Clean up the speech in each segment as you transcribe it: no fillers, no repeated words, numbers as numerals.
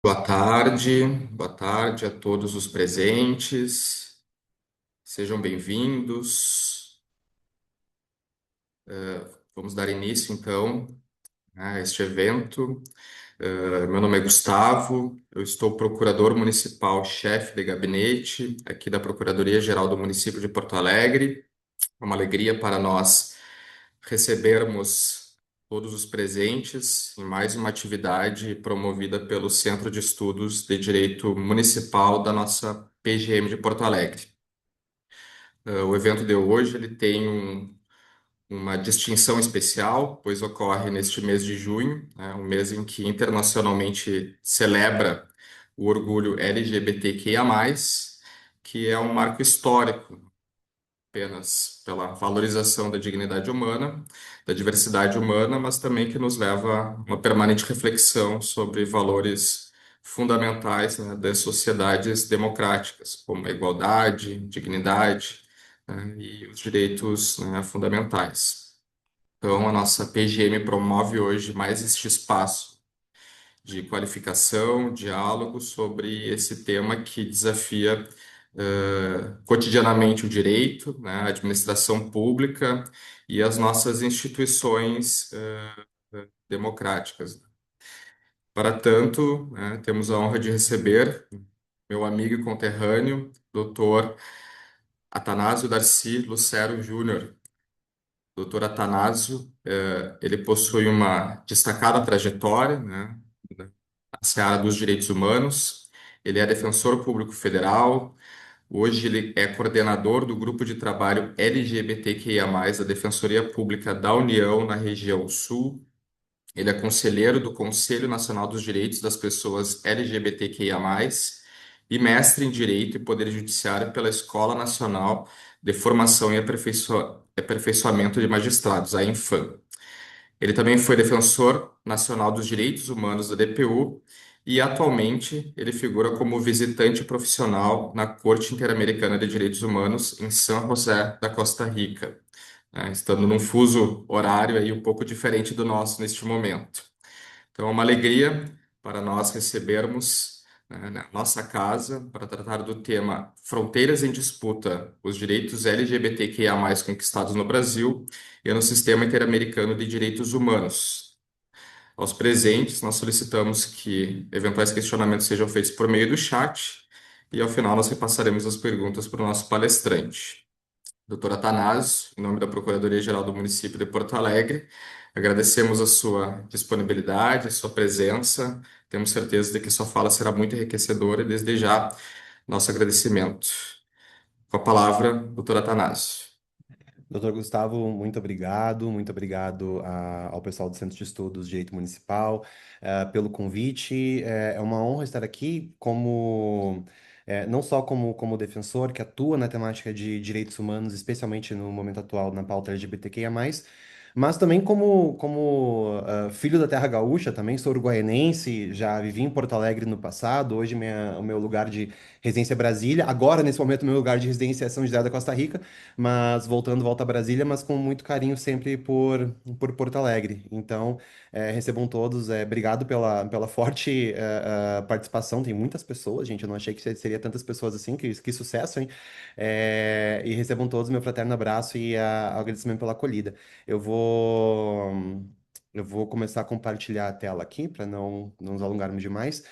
Boa tarde a todos os presentes. Sejam bem-vindos. Vamos dar início então a este evento. Meu nome é Gustavo, eu estou procurador municipal, chefe de gabinete aqui da Procuradoria-Geral do município de Porto Alegre. É uma alegria para nós recebermos todos os presentes em mais uma atividade promovida pelo Centro de Estudos de Direito Municipal da nossa PGM de Porto Alegre. O evento de hoje ele tem uma distinção especial, pois ocorre neste mês de junho, né, um mês em que internacionalmente celebra o orgulho LGBTQIA+, que é um marco histórico apenas pela valorização da dignidade humana, da diversidade humana, mas também que nos leva a uma permanente reflexão sobre valores fundamentais, né, das sociedades democráticas, como a igualdade, dignidade, né, e os direitos, né, fundamentais. Então, a nossa PGM promove hoje mais este espaço de qualificação, diálogo sobre esse tema que desafia cotidianamente o direito, né, a administração pública e as nossas instituições democráticas. Para tanto, né, temos a honra de receber meu amigo e conterrâneo, doutor Atanásio Darcy Lucero Júnior. Doutor Atanásio, ele possui uma destacada trajetória, né, na seara dos direitos humanos. Ele é defensor público federal. Hoje ele é coordenador do grupo de trabalho LGBTQIA+, da Defensoria Pública da União na região Sul. Ele é conselheiro do Conselho Nacional dos Direitos das Pessoas LGBTQIA+, e mestre em Direito e Poder Judiciário pela Escola Nacional de Formação e Aperfeiçoamento de Magistrados, a Infam. Ele também foi defensor nacional dos direitos humanos da DPU e atualmente ele figura como visitante profissional na Corte Interamericana de Direitos Humanos em São José da Costa Rica, né, estando num fuso horário aí um pouco diferente do nosso neste momento. Então é uma alegria para nós recebermos, né, na nossa casa para tratar do tema Fronteiras em Disputa, os direitos LGBTQIA+ conquistados no Brasil e no Sistema Interamericano de Direitos Humanos. Aos presentes, nós solicitamos que eventuais questionamentos sejam feitos por meio do chat e ao final nós repassaremos as perguntas para o nosso palestrante. Doutor Atanásio, em nome da Procuradoria-Geral do Município de Porto Alegre, agradecemos a sua disponibilidade, a sua presença. Temos certeza de que sua fala será muito enriquecedora e, desde já, nosso agradecimento. Com a palavra, doutor Atanásio. Doutor Gustavo, muito obrigado ao pessoal do Centro de Estudos de Direito Municipal pelo convite. É uma honra estar aqui não só como defensor que atua na temática de direitos humanos, especialmente no momento atual na pauta LGBTQIA+, mas também como filho da Terra Gaúcha, também sou uruguaianense, já vivi em Porto Alegre no passado, hoje o meu lugar de residência é Brasília, agora nesse momento meu lugar de residência é São José da Costa Rica, mas volta a Brasília, mas com muito carinho sempre por Porto Alegre. Então, recebam todos, obrigado pela forte participação, tem muitas pessoas, gente, eu não achei que seria tantas pessoas assim, que sucesso, hein? E recebam todos meu fraterno abraço e agradecimento pela acolhida. Eu vou, eu vou começar a compartilhar a tela aqui, para não nos alongarmos demais.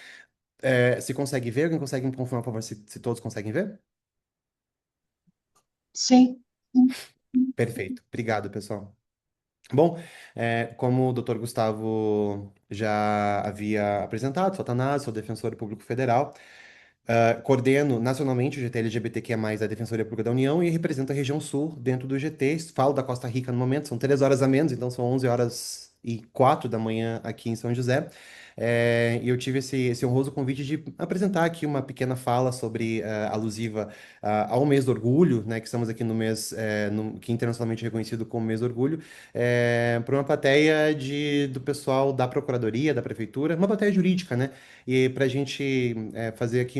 Se consegue ver, alguém consegue me confirmar, por favor, se todos conseguem ver? Sim. Perfeito. Obrigado, pessoal. Bom, como o Dr. Gustavo já havia apresentado, sou Atanásio, sou defensor público federal, coordeno nacionalmente o GT LGBTQIA+, da Defensoria Pública da União e represento a região sul dentro do GT. Falo da Costa Rica no momento, são 3 horas a menos, então são 11h04 da manhã aqui em São José. E eu tive esse honroso convite de apresentar aqui uma pequena fala sobre alusiva ao mês do orgulho, né, que estamos aqui no mês que é internacionalmente reconhecido como mês do orgulho, para uma plateia do pessoal da Procuradoria, da Prefeitura, uma plateia jurídica, né? E para a gente fazer aqui,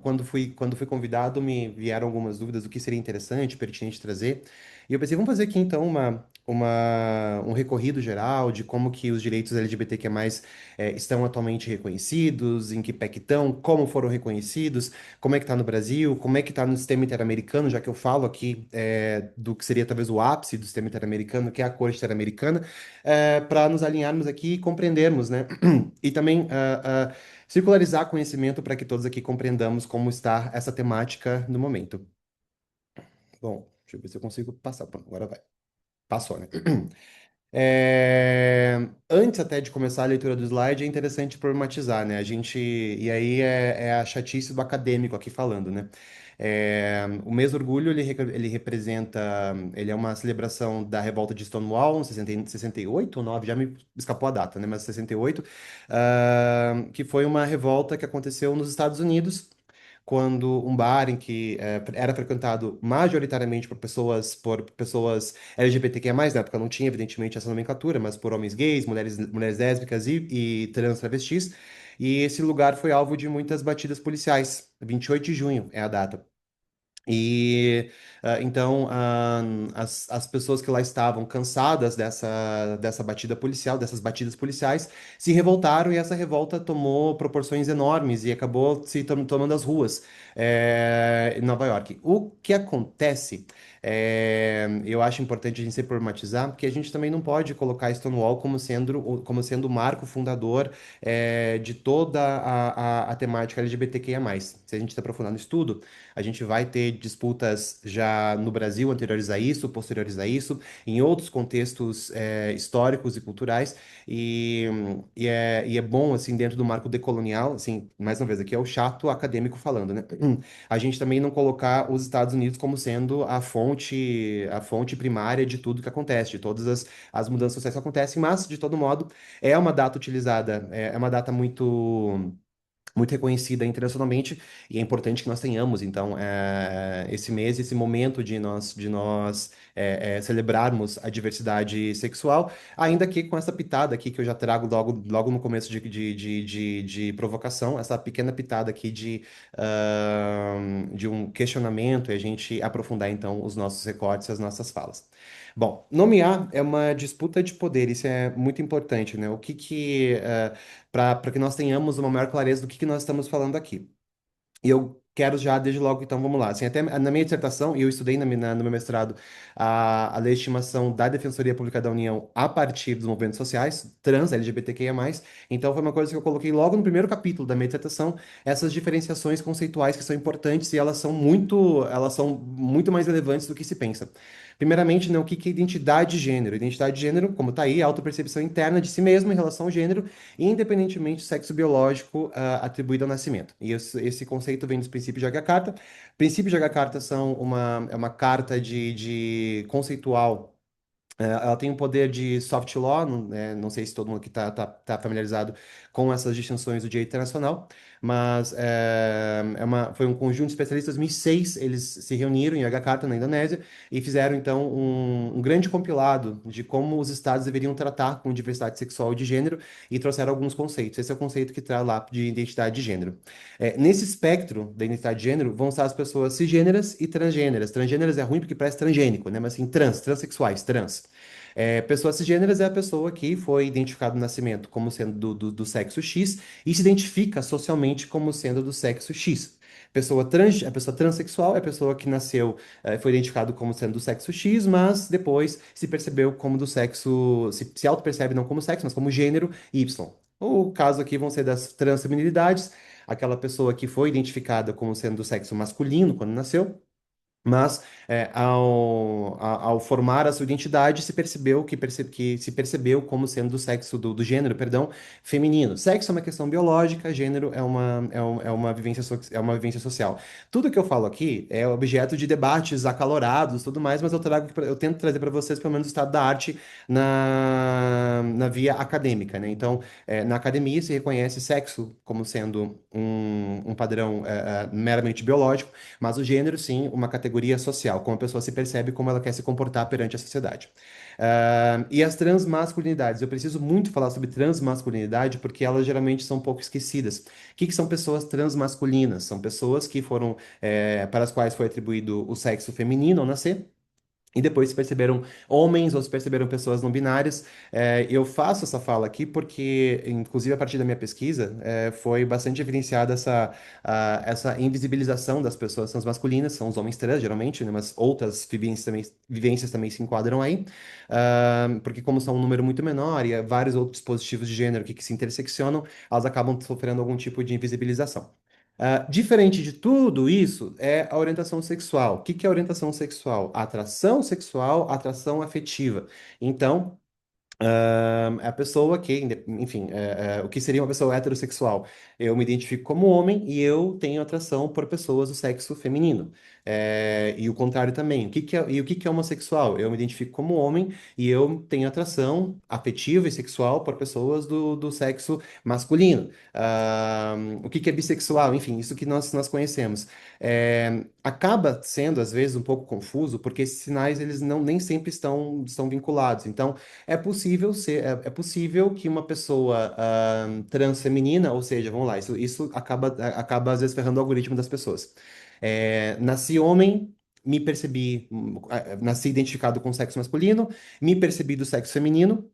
quando fui convidado, me vieram algumas dúvidas do que seria interessante, pertinente trazer. E eu pensei, vamos fazer aqui então um recorrido geral de como que os direitos LGBTQ+, estão atualmente reconhecidos, em que pé que estão, como foram reconhecidos, como é que está no Brasil, como é que está no sistema interamericano, já que eu falo aqui do que seria talvez o ápice do sistema interamericano, que é a Corte Interamericana, para nos alinharmos aqui e compreendermos, né? E também circularizar conhecimento para que todos aqui compreendamos como está essa temática no momento. Bom, deixa eu ver se eu consigo passar. Pronto, agora vai. Passou, né? Antes até de começar a leitura do slide, é interessante problematizar, né? E aí é a chatice do acadêmico aqui falando, né? O mês do orgulho, ele representa, ele é uma celebração da revolta de Stonewall, em 68 ou 9, já me escapou a data, né? Mas 68, que foi uma revolta que aconteceu nos Estados Unidos, quando um bar em que era frequentado majoritariamente por pessoas LGBTQIA+, na época não tinha, evidentemente, essa nomenclatura, mas por homens gays, mulheres lésbicas e trans travestis, e esse lugar foi alvo de muitas batidas policiais. 28 de junho é a data. E então as pessoas que lá estavam cansadas dessa batida policial, dessas batidas policiais, se revoltaram e essa revolta tomou proporções enormes e acabou tomando as ruas em Nova York. O que acontece, eu acho importante a gente se problematizar, porque a gente também não pode colocar Stonewall como sendo o marco fundador de toda a temática LGBTQIA+. Se a gente se aprofundar no estudo, a gente vai ter disputas já no Brasil anteriores a isso, posteriores a isso, em outros contextos históricos e culturais, e é bom, assim, dentro do marco decolonial, assim, mais uma vez, aqui é o chato acadêmico falando, né? A gente também não colocar os Estados Unidos como sendo a fonte primária de tudo que acontece, de todas as mudanças sociais que acontecem, mas, de todo modo, é uma data utilizada, é uma data muito reconhecida internacionalmente e é importante que nós tenhamos então esse mês, esse momento de nós celebrarmos a diversidade sexual, ainda que com essa pitada aqui que eu já trago logo no começo de provocação, essa pequena pitada aqui de um questionamento e a gente aprofundar então os nossos recortes, as nossas falas. Bom, nomear é uma disputa de poder, isso é muito importante, né? O que para que nós tenhamos uma maior clareza do que nós estamos falando aqui. E eu quero já, desde logo, então vamos lá. Assim, até na minha dissertação, e eu estudei no meu mestrado a legitimação da Defensoria Pública da União a partir dos movimentos sociais, trans, LGBTQIA+. Então foi uma coisa que eu coloquei logo no primeiro capítulo da minha dissertação, essas diferenciações conceituais que são importantes e elas são muito mais relevantes do que se pensa. Primeiramente, né, o que que é identidade de gênero? Identidade de gênero, como está aí, é a autopercepção interna de si mesmo em relação ao gênero, independentemente do sexo biológico atribuído ao nascimento. E esse conceito vem dos princípios de Agartha. Princípios de Agartha são uma carta de conceitual. Ela tem um poder de soft law, não sei se todo mundo aqui está familiarizado com essas distinções do direito internacional, mas foi um conjunto de especialistas, em 2006, eles se reuniram em Yogyakarta, na Indonésia, e fizeram, então, um grande compilado de como os estados deveriam tratar com diversidade sexual e de gênero, e trouxeram alguns conceitos. Esse é o conceito que traz lá de identidade de gênero. Nesse espectro da identidade de gênero, vão estar as pessoas cisgêneras e transgêneras. Transgêneras é ruim porque parece transgênico, né? Mas assim, transexuais, trans. Pessoas cisgêneras é a pessoa que foi identificada no nascimento como sendo do sexo X e se identifica socialmente como sendo do sexo X. A pessoa transexual é a pessoa que nasceu, foi identificado como sendo do sexo X, mas depois se percebeu como do sexo, se auto-percebe não como sexo, mas como gênero Y. O caso aqui vão ser das transfeminilidades, aquela pessoa que foi identificada como sendo do sexo masculino quando nasceu, mas ao formar a sua identidade, que se percebeu como sendo do sexo, do gênero, perdão, feminino. Sexo é uma questão biológica, gênero é uma vivência social. Tudo que eu falo aqui é objeto de debates acalorados, tudo mais, mas eu tento trazer para vocês pelo menos o estado da arte na via acadêmica, né? Então, na academia se reconhece sexo como sendo um padrão meramente biológico, mas o gênero, sim, uma categoria social, como a pessoa se percebe, como ela quer se comportar perante a sociedade. E as transmasculinidades. Eu preciso muito falar sobre transmasculinidade porque elas geralmente são um pouco esquecidas. O que são pessoas transmasculinas? São pessoas que para as quais foi atribuído o sexo feminino ao nascer, E depois se perceberam homens ou se perceberam pessoas não binárias. Eu faço essa fala aqui porque, inclusive a partir da minha pesquisa, foi bastante evidenciada essa invisibilização das pessoas transmasculinas, são os homens trans, geralmente, né, mas outras vivências também se enquadram aí. Porque como são um número muito menor e há vários outros dispositivos de gênero que se interseccionam, elas acabam sofrendo algum tipo de invisibilização. Diferente de tudo isso é a orientação sexual. O que que é orientação sexual? Atração sexual, atração afetiva. Então, é a pessoa que, enfim, o que seria uma pessoa heterossexual? Eu me identifico como homem e eu tenho atração por pessoas do sexo feminino. E o contrário também. O que que é homossexual? Eu me identifico como homem e eu tenho atração afetiva e sexual por pessoas do sexo masculino. O que que é bissexual? Enfim, isso que nós conhecemos. Acaba sendo, às vezes, um pouco confuso, porque esses sinais, eles não nem sempre estão vinculados. Então, é possível que uma pessoa transfeminina, ou seja, vamos lá, isso acaba às vezes ferrando o algoritmo das pessoas. Nasci homem, nasci identificado com o sexo masculino, me percebi do sexo feminino,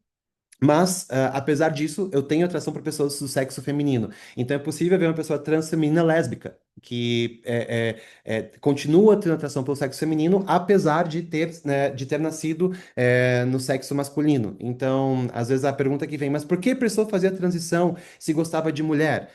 mas, apesar disso, eu tenho atração por pessoas do sexo feminino. Então, é possível ver uma pessoa trans feminina lésbica, que continua tendo atração pelo sexo feminino, apesar de ter nascido, no sexo masculino. Então, às vezes a pergunta que vem, mas por que a pessoa fazia a transição se gostava de mulher?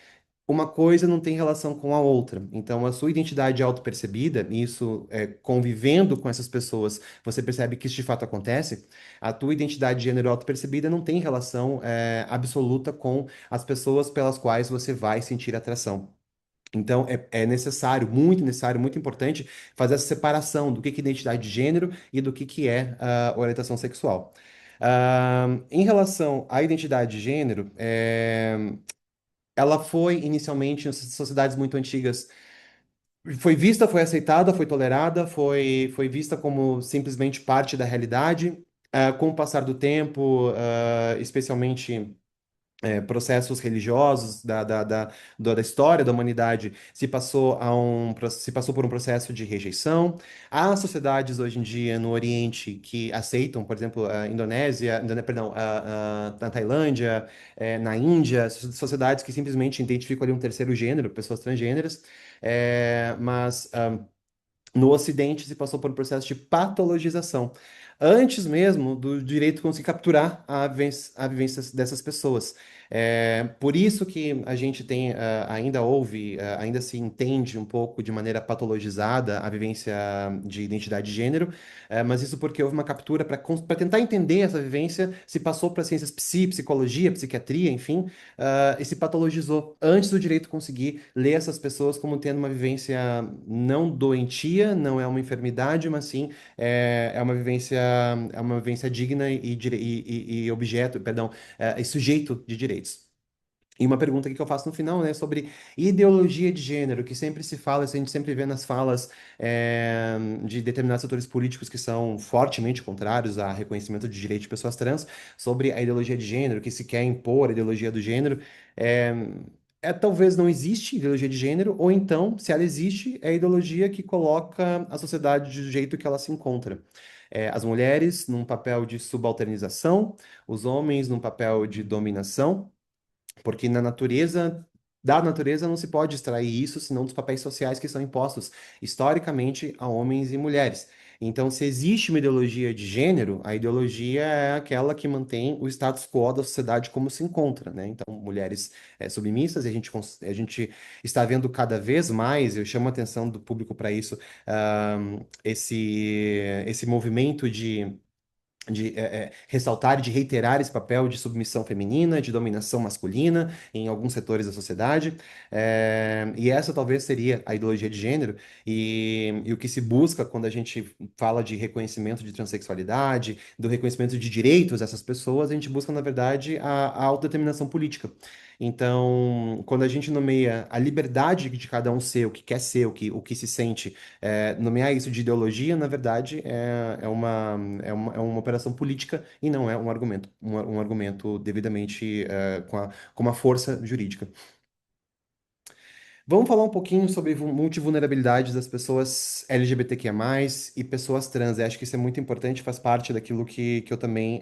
Uma coisa não tem relação com a outra. Então, a sua identidade autopercebida, e isso convivendo com essas pessoas, você percebe que isso de fato acontece. A tua identidade de gênero autopercebida não tem relação absoluta com as pessoas pelas quais você vai sentir atração. Então, é necessário, muito importante fazer essa separação do que é identidade de gênero e do que é orientação sexual. Em relação à identidade de gênero, ela foi inicialmente em sociedades muito antigas, foi vista, foi aceitada, foi tolerada, foi vista como simplesmente parte da realidade. Com o passar do tempo, especialmente processos religiosos da história da humanidade, se passou por um processo de rejeição. Há sociedades hoje em dia no Oriente que aceitam, por exemplo, a Indonésia, perdão, na Tailândia, na Índia, sociedades que simplesmente identificam ali um terceiro gênero, pessoas transgêneras, mas no Ocidente se passou por um processo de patologização, antes mesmo do direito conseguir capturar a vivência dessas pessoas. Por isso que a gente tem, ainda houve, ainda se entende um pouco de maneira patologizada a vivência de identidade de gênero, mas isso porque houve uma captura para tentar entender essa vivência, se passou para ciências psicologia, psiquiatria, enfim, e se patologizou antes do direito conseguir ler essas pessoas como tendo uma vivência não doentia, não é uma enfermidade, mas sim é uma vivência digna e objeto, perdão, e sujeito de direitos. E uma pergunta que eu faço no final, né, sobre ideologia de gênero, que sempre se fala, a gente sempre vê nas falas de determinados setores políticos que são fortemente contrários a reconhecimento de direitos de pessoas trans, sobre a ideologia de gênero, que se quer impor a ideologia do gênero. É, talvez não existe ideologia de gênero, ou então, se ela existe, é a ideologia que coloca a sociedade do jeito que ela se encontra. As mulheres num papel de subalternização, os homens num papel de dominação, porque da natureza não se pode extrair isso senão dos papéis sociais que são impostos historicamente a homens e mulheres. Então, se existe uma ideologia de gênero, a ideologia é aquela que mantém o status quo da sociedade como se encontra, né? Então, mulheres submissas, e a gente está vendo cada vez mais, eu chamo a atenção do público para isso, esse movimento de ressaltar e de reiterar esse papel de submissão feminina, de dominação masculina em alguns setores da sociedade. E essa talvez seria a ideologia de gênero, e o que se busca quando a gente fala de reconhecimento de transexualidade, do reconhecimento de direitos dessas pessoas, a gente busca, na verdade, a autodeterminação política. Então, quando a gente nomeia a liberdade de cada um ser, o que quer ser, o que se sente, nomear isso de ideologia, na verdade, é uma operação política e não é um argumento, um argumento devidamente com uma força jurídica. Vamos falar um pouquinho sobre multivulnerabilidade das pessoas LGBTQIA+, e pessoas trans. Eu acho que isso é muito importante, faz parte daquilo que eu também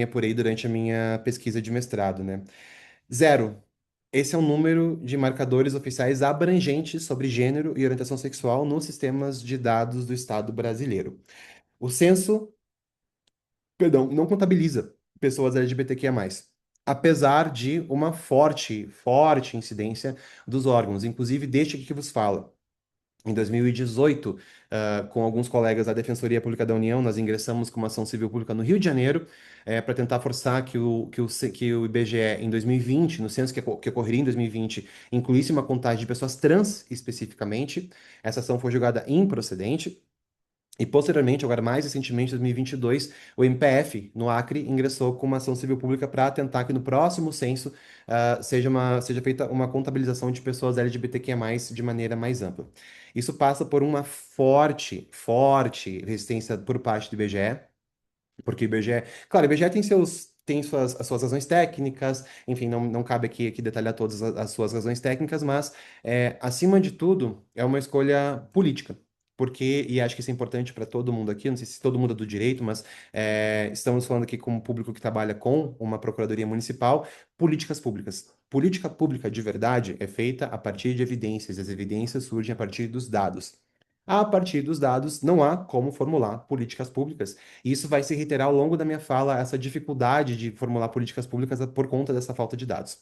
apurei durante a minha pesquisa de mestrado, né? Zero. Esse é um número de marcadores oficiais abrangentes sobre gênero e orientação sexual nos sistemas de dados do Estado brasileiro. O censo, perdão, não contabiliza pessoas LGBTQIA+, apesar de uma forte incidência dos órgãos, inclusive deste aqui que vos fala. Em 2018, com alguns colegas da Defensoria Pública da União, nós ingressamos com uma ação civil pública no Rio de Janeiro, para tentar forçar que o IBGE, em 2020, no censo que ocorreria em 2020, incluísse uma contagem de pessoas trans especificamente. Essa ação foi julgada improcedente. E posteriormente, agora mais recentemente, em 2022, o MPF, no Acre, ingressou com uma ação civil pública para tentar que no próximo censo seja feita uma contabilização de pessoas LGBTQIA+, de maneira mais ampla. Isso passa por uma forte resistência por parte do IBGE, porque o IBGE, claro, o IBGE tem as suas razões técnicas, enfim, não cabe aqui detalhar todas as suas razões técnicas, mas, acima de tudo, é uma escolha política. Porque, e acho que isso é importante para todo mundo aqui, não sei se todo mundo é do direito, mas estamos falando aqui com um público que trabalha com uma procuradoria municipal, políticas públicas. Política pública de verdade é feita a partir de evidências, e as evidências surgem a partir dos dados. A partir dos dados, não há como formular políticas públicas. E isso vai se reiterar ao longo da minha fala, essa dificuldade de formular políticas públicas por conta dessa falta de dados.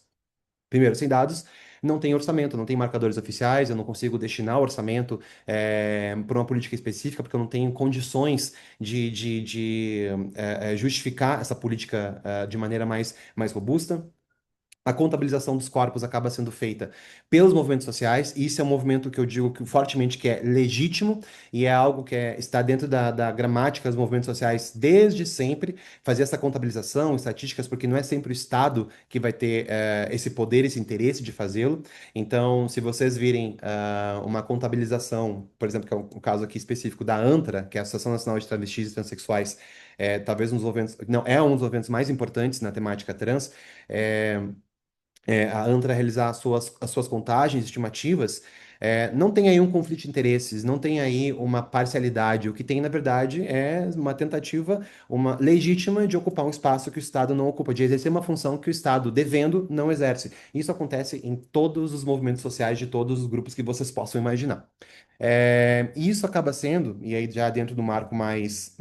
Primeiro, sem dados, não tem orçamento, não tem marcadores oficiais, eu não consigo destinar orçamento para uma política específica, porque eu não tenho condições de justificar essa política de maneira mais robusta. A contabilização dos corpos acaba sendo feita pelos movimentos sociais, e isso é um movimento que eu digo fortemente que é legítimo e é algo que está dentro da gramática dos movimentos sociais desde sempre, fazer essa contabilização, estatísticas, porque não é sempre o Estado que vai ter esse poder, esse interesse de fazê-lo. Então, se vocês virem uma contabilização, por exemplo, que é o caso aqui específico da ANTRA, que é a Associação Nacional de Travestis e Transsexuais, talvez um dos movimentos, não, é um dos movimentos mais importantes na temática trans, é, a ANTRA realizar as suas contagens estimativas, não tem aí um conflito de interesses, não tem aí uma parcialidade. O que tem, na verdade, é uma tentativa, uma legítima de ocupar um espaço que o Estado não ocupa, de exercer uma função que o Estado, devendo, não exerce. Isso acontece em todos os movimentos sociais de todos os grupos que vocês possam imaginar. E isso acaba sendo, e aí já dentro do marco mais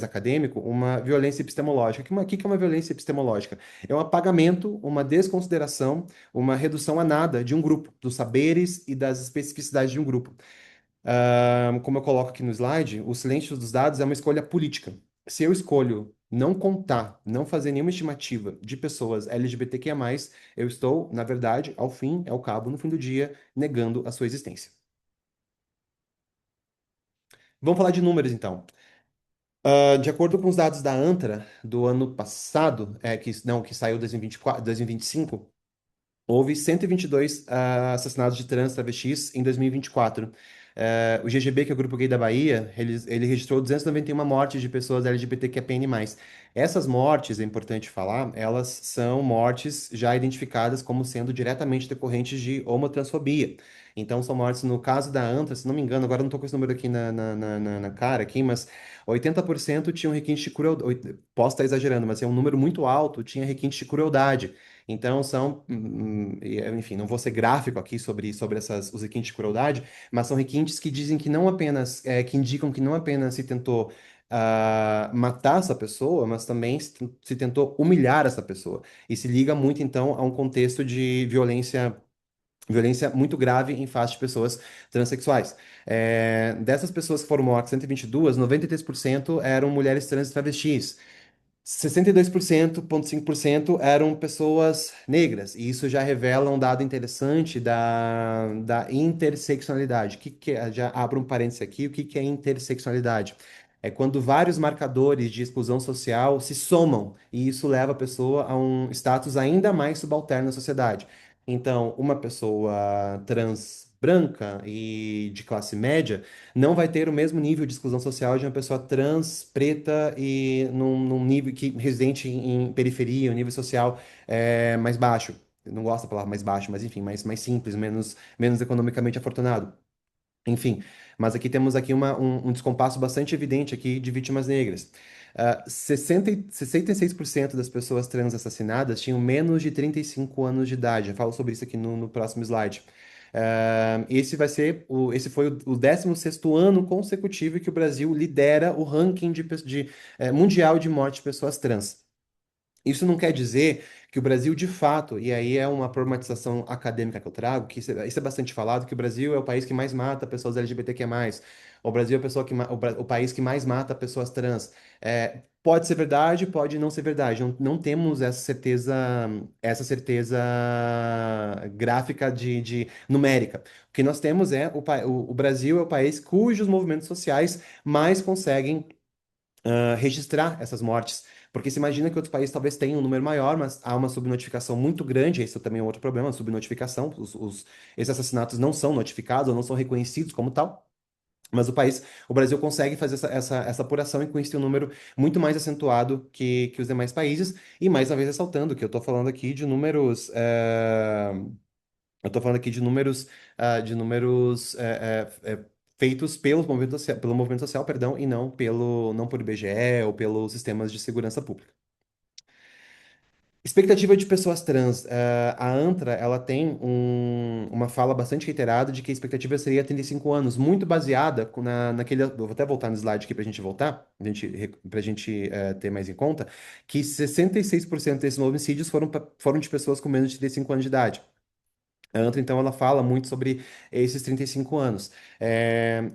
acadêmico, uma violência epistemológica. Que é uma violência epistemológica? É um apagamento, uma desconsideração, uma redução a nada de um grupo, dos saberes e das especificidades de um grupo. Como eu coloco aqui no slide, o silêncio dos dados é uma escolha política. Se eu escolho não contar, não fazer nenhuma estimativa de pessoas LGBTQIA+, eu estou, na verdade, ao cabo, no fim do dia, negando a sua existência. Vamos falar de números, então. De acordo com os dados da ANTRA do ano passado, que saiu 2024, 2025, houve 122 assassinatos de trans travestis em 2024. O GGB, que é o Grupo Gay da Bahia, ele registrou 291 mortes de pessoas LGBTQIAPN+. Essas mortes, é importante falar, elas são mortes já identificadas como sendo diretamente decorrentes de homotransfobia. Então, são mortes, no caso da ANTRA, se não me engano, agora eu não estou com esse número aqui na cara, aqui, mas 80% tinham requinte de crueldade. Posso estar exagerando, mas é um número muito alto, tinha requinte de crueldade. Então, enfim, não vou ser gráfico aqui sobre os requintes de crueldade, mas são requintes que dizem que não apenas, que indicam que não apenas se tentou matar essa pessoa, mas também se tentou humilhar essa pessoa. E se liga muito, então, a um contexto de violência muito grave em face de pessoas transexuais. Dessas pessoas que foram mortas, 122, 93% eram mulheres trans e travestis. 62,5% eram pessoas negras, e isso já revela um dado interessante da interseccionalidade. Já abro um parênteses aqui, o que é interseccionalidade? É quando vários marcadores de exclusão social se somam, e isso leva a pessoa a um status ainda mais subalterno na sociedade. Então, uma pessoa trans branca e de classe média não vai ter o mesmo nível de exclusão social de uma pessoa trans, preta e num nível que residente em periferia, um nível social mais baixo. eu não gosto da palavra mais baixo, mas enfim, mais simples, menos economicamente afortunado. Enfim, mas aqui temos aqui um descompasso bastante evidente aqui de vítimas negras. 66% das pessoas trans assassinadas tinham menos de 35 anos de idade. Eu falo sobre isso aqui no próximo slide. Esse foi o 16º ano consecutivo que o Brasil lidera o ranking mundial de morte de pessoas trans. Isso não quer dizer que o Brasil, de fato, e aí é uma problematização acadêmica que eu trago, que isso é bastante falado, que o Brasil é o país que mais mata pessoas LGBTQ+. O Brasil é a pessoa o país que mais mata pessoas trans. Pode ser verdade, pode não ser verdade. Não temos essa certeza gráfica de numérica. O que nós temos é o Brasil é o país cujos movimentos sociais mais conseguem registrar essas mortes. Porque se imagina que outros países talvez tenham um número maior, mas há uma subnotificação muito grande, esse também é outro problema, a subnotificação, esses assassinatos não são notificados ou não são reconhecidos como tal. Mas o Brasil consegue fazer essa apuração e com isso tem um número muito mais acentuado que os demais países. E mais uma vez ressaltando que eu estou falando aqui de números. Eu estou falando aqui de números feitos pelo movimento social, perdão, e não por IBGE ou pelos sistemas de segurança pública. Expectativa de pessoas trans. A ANTRA, ela tem uma fala bastante reiterada de que a expectativa seria 35 anos, muito baseada naquele. Eu vou até voltar no slide aqui para a gente voltar, para a gente ter mais em conta, que 66% desses homicídios foram de pessoas com menos de 35 anos de idade. A Antra, então, ela fala muito sobre esses 35 anos.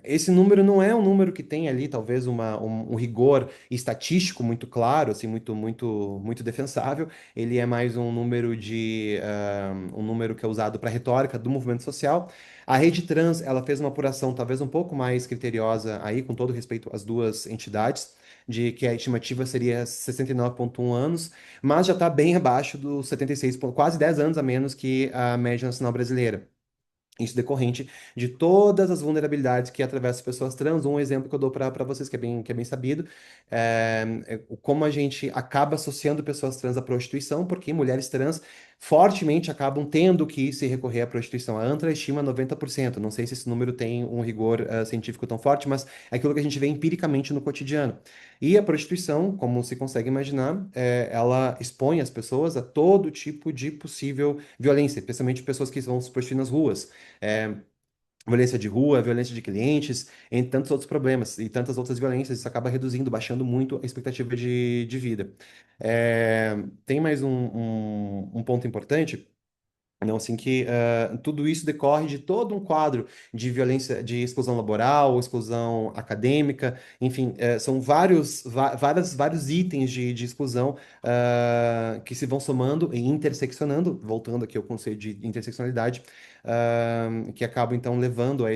Esse número não é um número que tem ali, talvez, um rigor estatístico muito claro, assim, muito, muito, muito defensável. Ele é mais um número que é usado para retórica do movimento social. A Rede Trans, ela fez uma apuração talvez um pouco mais criteriosa aí, com todo respeito às duas entidades, de que a estimativa seria 69,1 anos, mas já está bem abaixo dos 76, quase 10 anos a menos que a média nacional brasileira. Isso decorrente de todas as vulnerabilidades que atravessam pessoas trans. Um exemplo que eu dou para vocês, que é bem sabido, como a gente acaba associando pessoas trans à prostituição, porque mulheres trans fortemente acabam tendo que se recorrer à prostituição. A ANTRA estima 90%. Não sei se esse número tem um rigor científico tão forte, mas é aquilo que a gente vê empiricamente no cotidiano. E a prostituição, como se consegue imaginar, ela expõe as pessoas a todo tipo de possível violência, especialmente pessoas que vão se prostituir nas ruas. É, violência de rua, violência de clientes, entre tantos outros problemas e tantas outras violências, isso acaba reduzindo, baixando muito a expectativa de vida. Tem mais um ponto importante. Não, assim que tudo isso decorre de todo um quadro de violência, de exclusão laboral, exclusão acadêmica, enfim, são vários itens de exclusão que se vão somando e interseccionando, voltando aqui ao conceito de interseccionalidade, que acabam então levando a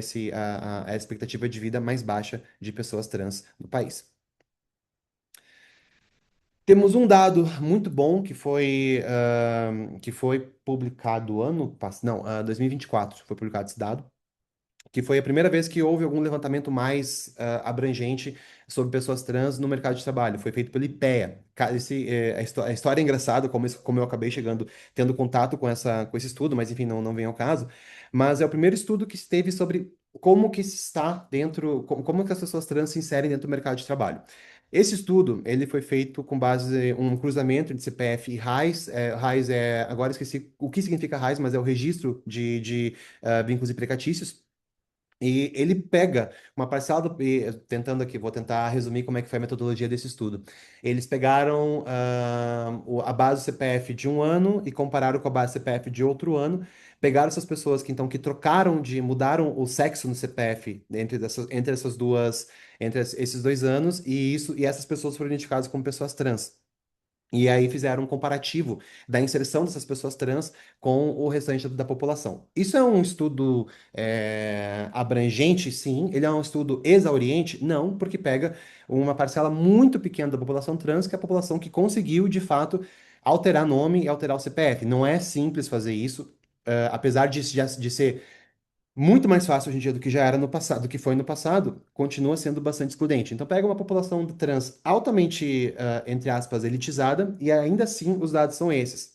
expectativa de vida mais baixa de pessoas trans no país. Temos um dado muito bom que foi publicado ano passado, não, 2024 foi publicado esse dado, que foi a primeira vez que houve algum levantamento mais abrangente sobre pessoas trans no mercado de trabalho. Foi feito pelo IPEA. A história é engraçada, como eu acabei tendo contato com esse estudo, mas enfim, não vem ao caso. Mas é o primeiro estudo que esteve sobre como que se está dentro, como que as pessoas trans se inserem dentro do mercado de trabalho. Esse estudo, ele foi feito com base em um cruzamento entre CPF e RAIS. RAIS agora esqueci o que significa RAIS, mas é o registro de vínculos empregatícios. E ele pega uma parcela tentando aqui, vou tentar resumir como é que foi a metodologia desse estudo. Eles pegaram a base do CPF de um ano e compararam com a base do CPF de outro ano. Pegaram essas pessoas que mudaram o sexo no CPF entre esses 2 anos e essas pessoas foram identificadas como pessoas trans. E aí fizeram um comparativo da inserção dessas pessoas trans com o restante da população. Isso é um estudo abrangente, sim. Ele é um estudo exauriente? Não, porque pega uma parcela muito pequena da população trans, que é a população que conseguiu, de fato, alterar nome e alterar o CPF. Não é simples fazer isso, apesar de ser muito mais fácil hoje em dia do que já era no passado, do que foi no passado, continua sendo bastante excludente. Então pega uma população trans altamente, entre aspas, elitizada, e ainda assim os dados são esses.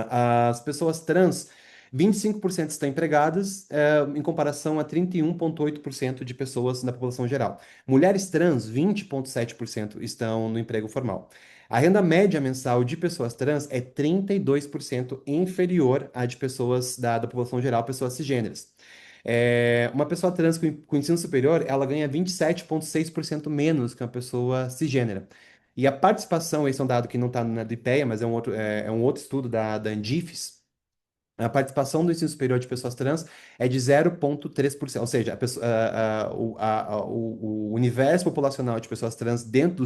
As pessoas trans, 25% estão empregadas, em comparação a 31,8% de pessoas na população geral. Mulheres trans, 20,7% estão no emprego formal. A renda média mensal de pessoas trans é 32% inferior à de pessoas da população geral, pessoas cisgêneras. Uma pessoa trans com ensino superior, ela ganha 27,6% menos que uma pessoa cisgênera. E a participação, esse é um dado que não está na do IPEA, mas é um outro estudo da Andifes. A participação do ensino superior de pessoas trans é de 0,3%, ou seja, o universo populacional de pessoas trans dentro do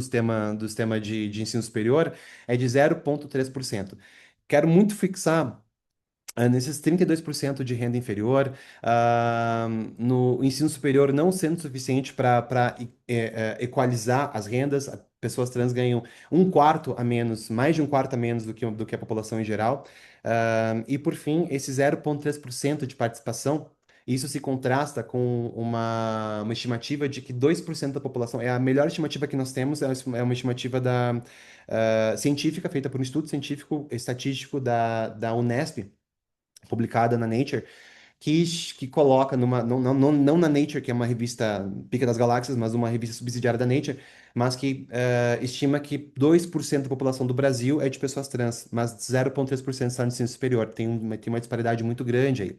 sistema de ensino superior é de 0,3%. Quero muito fixar nesses 32% de renda inferior, no ensino superior não sendo suficiente para equalizar as rendas, pessoas trans ganham um quarto a menos, mais de um quarto a menos do que a população em geral. E por fim, esse 0,3% de participação, isso se contrasta com uma estimativa de que 2% da população, é a melhor estimativa que nós temos, é uma estimativa científica, feita por um estudo científico estatístico da Unesp, publicada na Nature, que coloca não na Nature, que é uma revista Pica das Galáxias, mas uma revista subsidiária da Nature, mas que estima que 2% da população do Brasil é de pessoas trans, mas 0,3% está no ensino superior. Tem uma disparidade muito grande aí.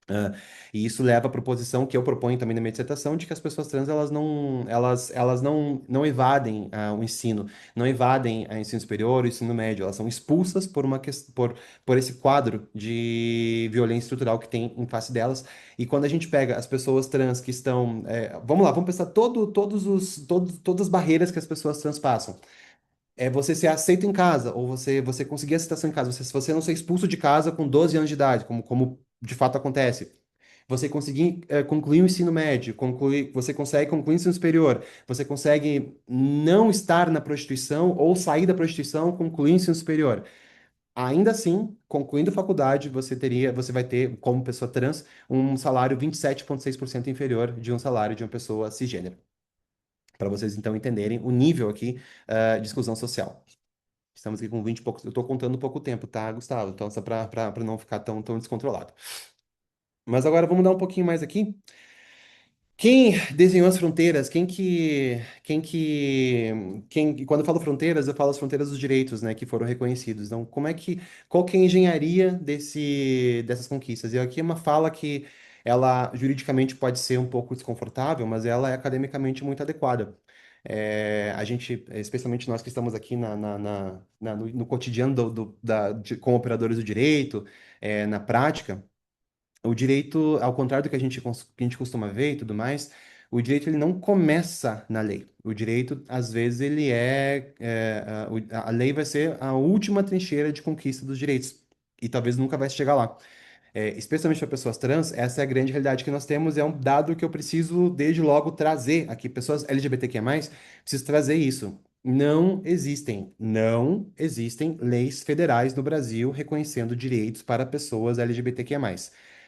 Ah, e isso leva à proposição que eu proponho também na minha dissertação de que as pessoas trans elas não evadem o ensino, não evadem o ensino superior, o ensino médio, elas são expulsas por esse quadro de violência estrutural que tem em face delas. E quando a gente pega as pessoas trans que estão, vamos lá, vamos pensar todas as barreiras que as pessoas trans passam. É você ser aceito em casa, ou você conseguir aceitação em casa, se você não ser expulso de casa com 12 anos de idade, como de fato acontece. Você conseguir concluir o ensino médio, você consegue concluir o ensino superior, você consegue não estar na prostituição ou sair da prostituição, concluir o ensino superior. Ainda assim, concluindo a faculdade, você vai ter, como pessoa trans, um salário 27,6% inferior de um salário de uma pessoa cisgênera. Para vocês então entenderem o nível aqui de exclusão social. Estamos aqui com 20 e poucos. Eu estou contando pouco tempo, tá, Gustavo? Então, só para não ficar tão descontrolado. Mas agora vamos dar um pouquinho mais aqui. Quem desenhou as fronteiras? Quando eu falo fronteiras, eu falo as fronteiras dos direitos, né, que foram reconhecidos. Então, qual que é a engenharia dessas conquistas? E aqui é uma fala que ela juridicamente pode ser um pouco desconfortável, mas ela é academicamente muito adequada. A gente, especialmente nós que estamos aqui no cotidiano como operadores do direito, na prática. O direito, ao contrário do que a gente costuma ver e tudo mais, o direito ele não começa na lei. O direito, às vezes, ele a lei vai ser a última trincheira de conquista dos direitos. E talvez nunca vai chegar lá. Especialmente para pessoas trans, essa é a grande realidade que nós temos. É um dado que eu preciso, desde logo, trazer aqui. Pessoas LGBTQIA+, preciso trazer isso. Não existem leis federais no Brasil reconhecendo direitos para pessoas LGBTQIA+.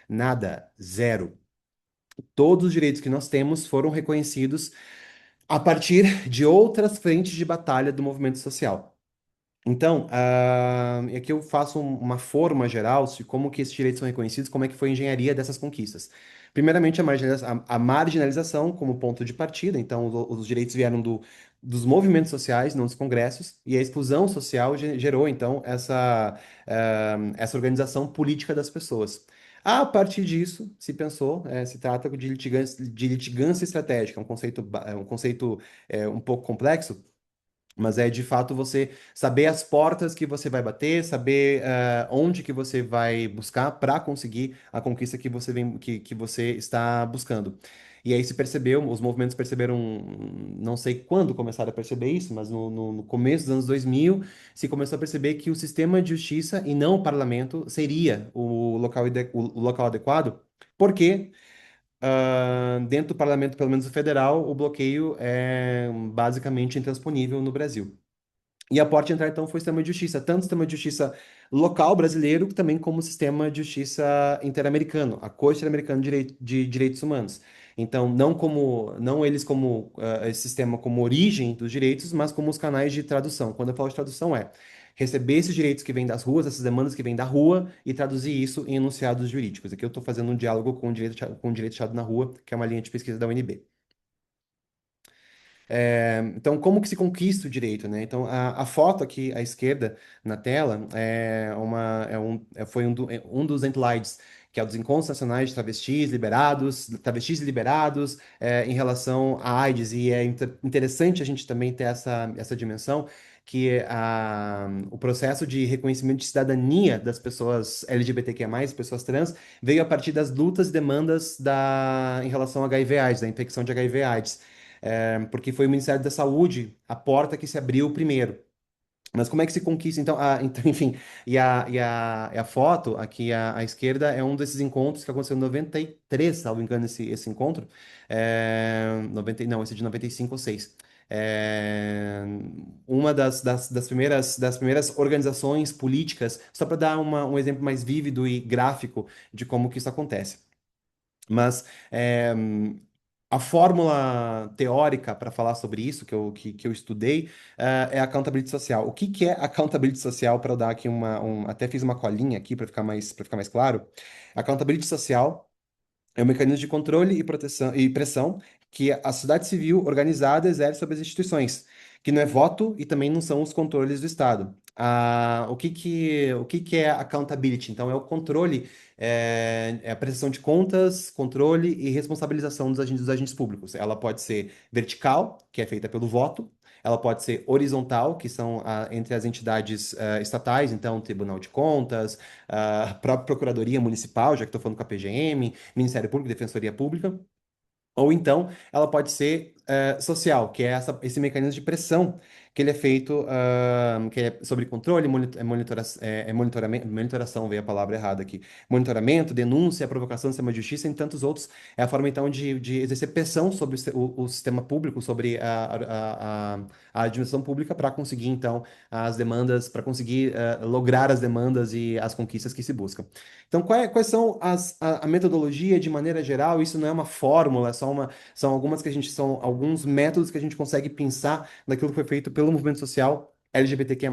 Nada, zero. Todos os direitos que nós temos foram reconhecidos a partir de outras frentes de batalha do movimento social. Então, e aqui eu faço uma forma geral de como que esses direitos são reconhecidos, como é que foi a engenharia dessas conquistas. Primeiramente, a marginalização como ponto de partida. Então, os direitos vieram dos movimentos sociais, não dos congressos, e a exclusão social gerou, então, essa organização política das pessoas. A partir disso, se trata de litigância estratégica, um conceito um pouco complexo, mas é de fato você saber as portas que você vai bater, saber onde que você vai buscar para conseguir a conquista que você está buscando. E aí se percebeu, os movimentos perceberam, não sei quando começaram a perceber isso, mas no começo dos anos 2000 se começou a perceber que o sistema de justiça e não o parlamento seria o local adequado, porque dentro do parlamento, pelo menos o federal, o bloqueio é basicamente intransponível no Brasil. E a porta de entrada, então, foi o sistema de justiça, tanto o sistema de justiça local brasileiro, também como o sistema de justiça interamericano, a Corte Interamericana de Direitos Humanos. Então, não eles como esse sistema como origem dos direitos, mas como os canais de tradução. Quando eu falo de tradução, receber esses direitos que vêm das ruas, essas demandas que vêm da rua, e traduzir isso em enunciados jurídicos. Aqui eu estou fazendo um diálogo com o direito achado na rua, que é uma linha de pesquisa da UNB. Então, como que se conquista o direito, né? Então, a foto aqui à esquerda na tela foi um dos slides, que é o dos encontros nacionais de travestis e liberados, em relação à AIDS. E é interessante a gente também ter essa dimensão, que o processo de reconhecimento de cidadania das pessoas LGBTQIA+, pessoas trans, veio a partir das lutas e demandas em relação a HIV/AIDS, da infecção de HIV/AIDS, porque foi o Ministério da Saúde a porta que se abriu primeiro. Mas como é que se conquista, então, então enfim, e a foto aqui à esquerda é um desses encontros que aconteceu em 93, salvo engano, esse encontro. 90, não, esse é de 95 ou 6. É, uma das primeiras organizações políticas, só para dar um exemplo mais vívido e gráfico de como que isso acontece. Mas a fórmula teórica para falar sobre isso que eu estudei é accountability social. O que que é accountability social? Para eu dar aqui até fiz uma colinha aqui para ficar mais claro. Accountability social é um mecanismo de controle e proteção e pressão que a sociedade civil organizada exerce sobre as instituições, que não é voto e também não são os controles do Estado. O que que é accountability? Então, é o controle, é a prestação de contas, controle e responsabilização dos agentes públicos. Ela pode ser vertical, que é feita pelo voto. Ela pode ser horizontal, que são entre as entidades estatais, então Tribunal de Contas, a própria Procuradoria Municipal, já que estou falando com a PGM, Ministério Público, Defensoria Pública. Ou então, ela pode ser social, que é esse mecanismo de pressão que ele é feito, que é sobre controle, monitoração, veio a palavra errada aqui, monitoramento, denúncia, provocação do sistema de justiça e tantos outros. É a forma, então, de exercer pressão sobre o sistema público, sobre a administração pública, para conseguir, então, as demandas, para conseguir lograr as demandas e as conquistas que se buscam. Então, quais são a metodologia de maneira geral? Isso não é uma fórmula, são alguns métodos que a gente consegue pensar naquilo que foi feito pelo movimento social LGBTQIA+.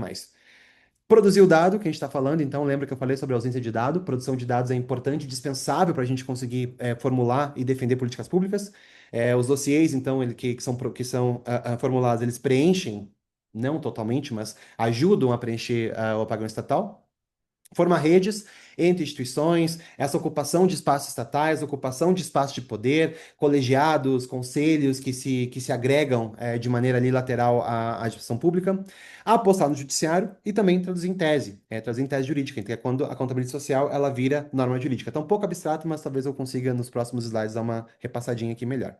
Produzir o dado, que a gente está falando, então lembra que eu falei sobre a ausência de dado. Produção de dados é importante, dispensável para a gente conseguir formular e defender políticas públicas. Os dossiês, então, que são formulados, eles preenchem, não totalmente, mas ajudam a preencher o apagão estatal. Formar redes entre instituições, essa ocupação de espaços estatais, ocupação de espaços de poder, colegiados, conselhos que se agregam de maneira ali lateral à administração pública, apostar no judiciário e também traduzir em tese jurídica, que é quando a contabilidade social ela vira norma jurídica. Está um pouco abstrato, mas talvez eu consiga nos próximos slides dar uma repassadinha aqui melhor.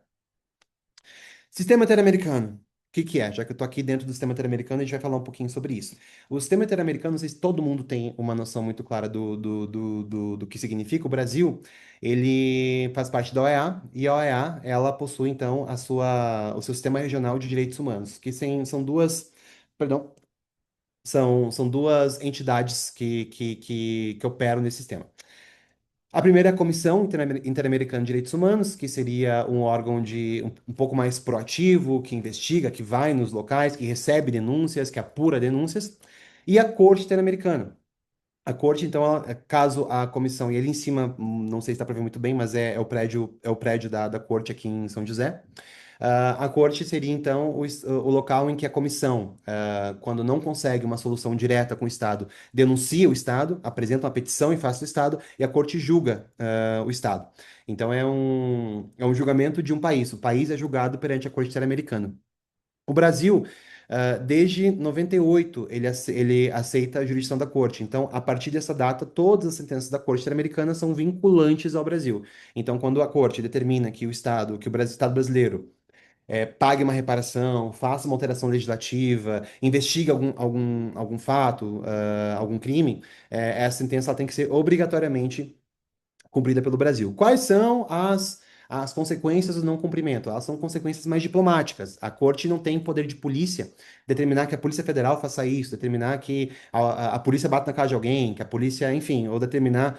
Sistema interamericano. O que que é? Já que eu estou aqui dentro do sistema interamericano, a gente vai falar um pouquinho sobre isso. O sistema interamericano, não sei se todo mundo tem uma noção muito clara do que significa. O Brasil, ele faz parte da OEA, e a OEA, ela possui, então, o seu sistema regional de direitos humanos, que são duas, perdão, são duas entidades que operam nesse sistema. A primeira é a Comissão Interamericana de Direitos Humanos, que seria um órgão um pouco mais proativo, que investiga, que vai nos locais, que recebe denúncias, que apura denúncias. E a Corte Interamericana. A Corte, então, caso a comissão, e ali em cima, não sei se dá para ver muito bem, mas é o prédio da Corte aqui em São José. A corte seria, então, o local em que a comissão, quando não consegue uma solução direta com o Estado, denuncia o Estado, apresenta uma petição em face do Estado e a corte julga, o Estado. Então, é um julgamento de um país. O país é julgado perante a Corte Interamericana. O Brasil, desde 98, ele aceita a jurisdição da Corte. Então, a partir dessa data, todas as sentenças da Corte Interamericana são vinculantes ao Brasil. Então, quando a Corte determina que Estado brasileiro pague uma reparação, faça uma alteração legislativa, investigue algum fato, algum crime, essa sentença ela tem que ser obrigatoriamente cumprida pelo Brasil. Quais são as consequências do não cumprimento. Elas são consequências mais diplomáticas. A corte não tem poder de polícia determinar que a Polícia Federal faça isso, determinar que a polícia bata na casa de alguém, que a polícia, enfim, ou determinar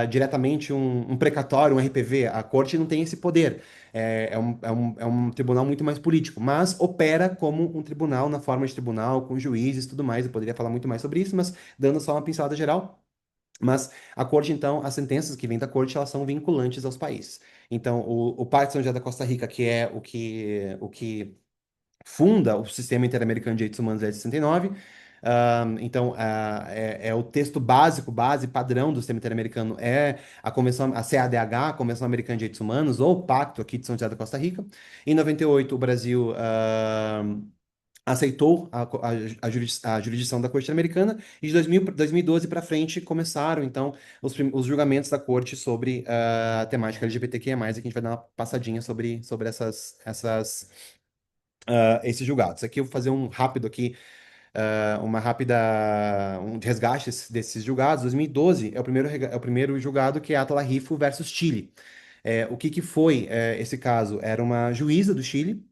diretamente um precatório, um RPV. A corte não tem esse poder. É um tribunal muito mais político, mas opera como um tribunal na forma de tribunal, com juízes e tudo mais. Eu poderia falar muito mais sobre isso, mas dando só uma pincelada geral. Mas a corte, então, as sentenças que vêm da corte, elas são vinculantes aos países. Então, o Pacto de São José da Costa Rica, que é o que funda o Sistema Interamericano de Direitos Humanos de 69. Então, é o texto básico, base, padrão do Sistema Interamericano é a Convenção, a CADH, a Convenção Americana de Direitos Humanos, ou o Pacto aqui de São José da Costa Rica. Em 98, o Brasil aceitou a jurisdição da Corte Americana e de 2012 para frente começaram, então, os julgamentos da Corte sobre a temática LGBTQIA+, e que a gente vai dar uma passadinha sobre esses julgados. Aqui eu vou fazer um rápido aqui, um resgate desses julgados. 2012 é o primeiro julgado, que é Atala Rifo versus Chile. O que que foi esse caso? Era uma juíza do Chile,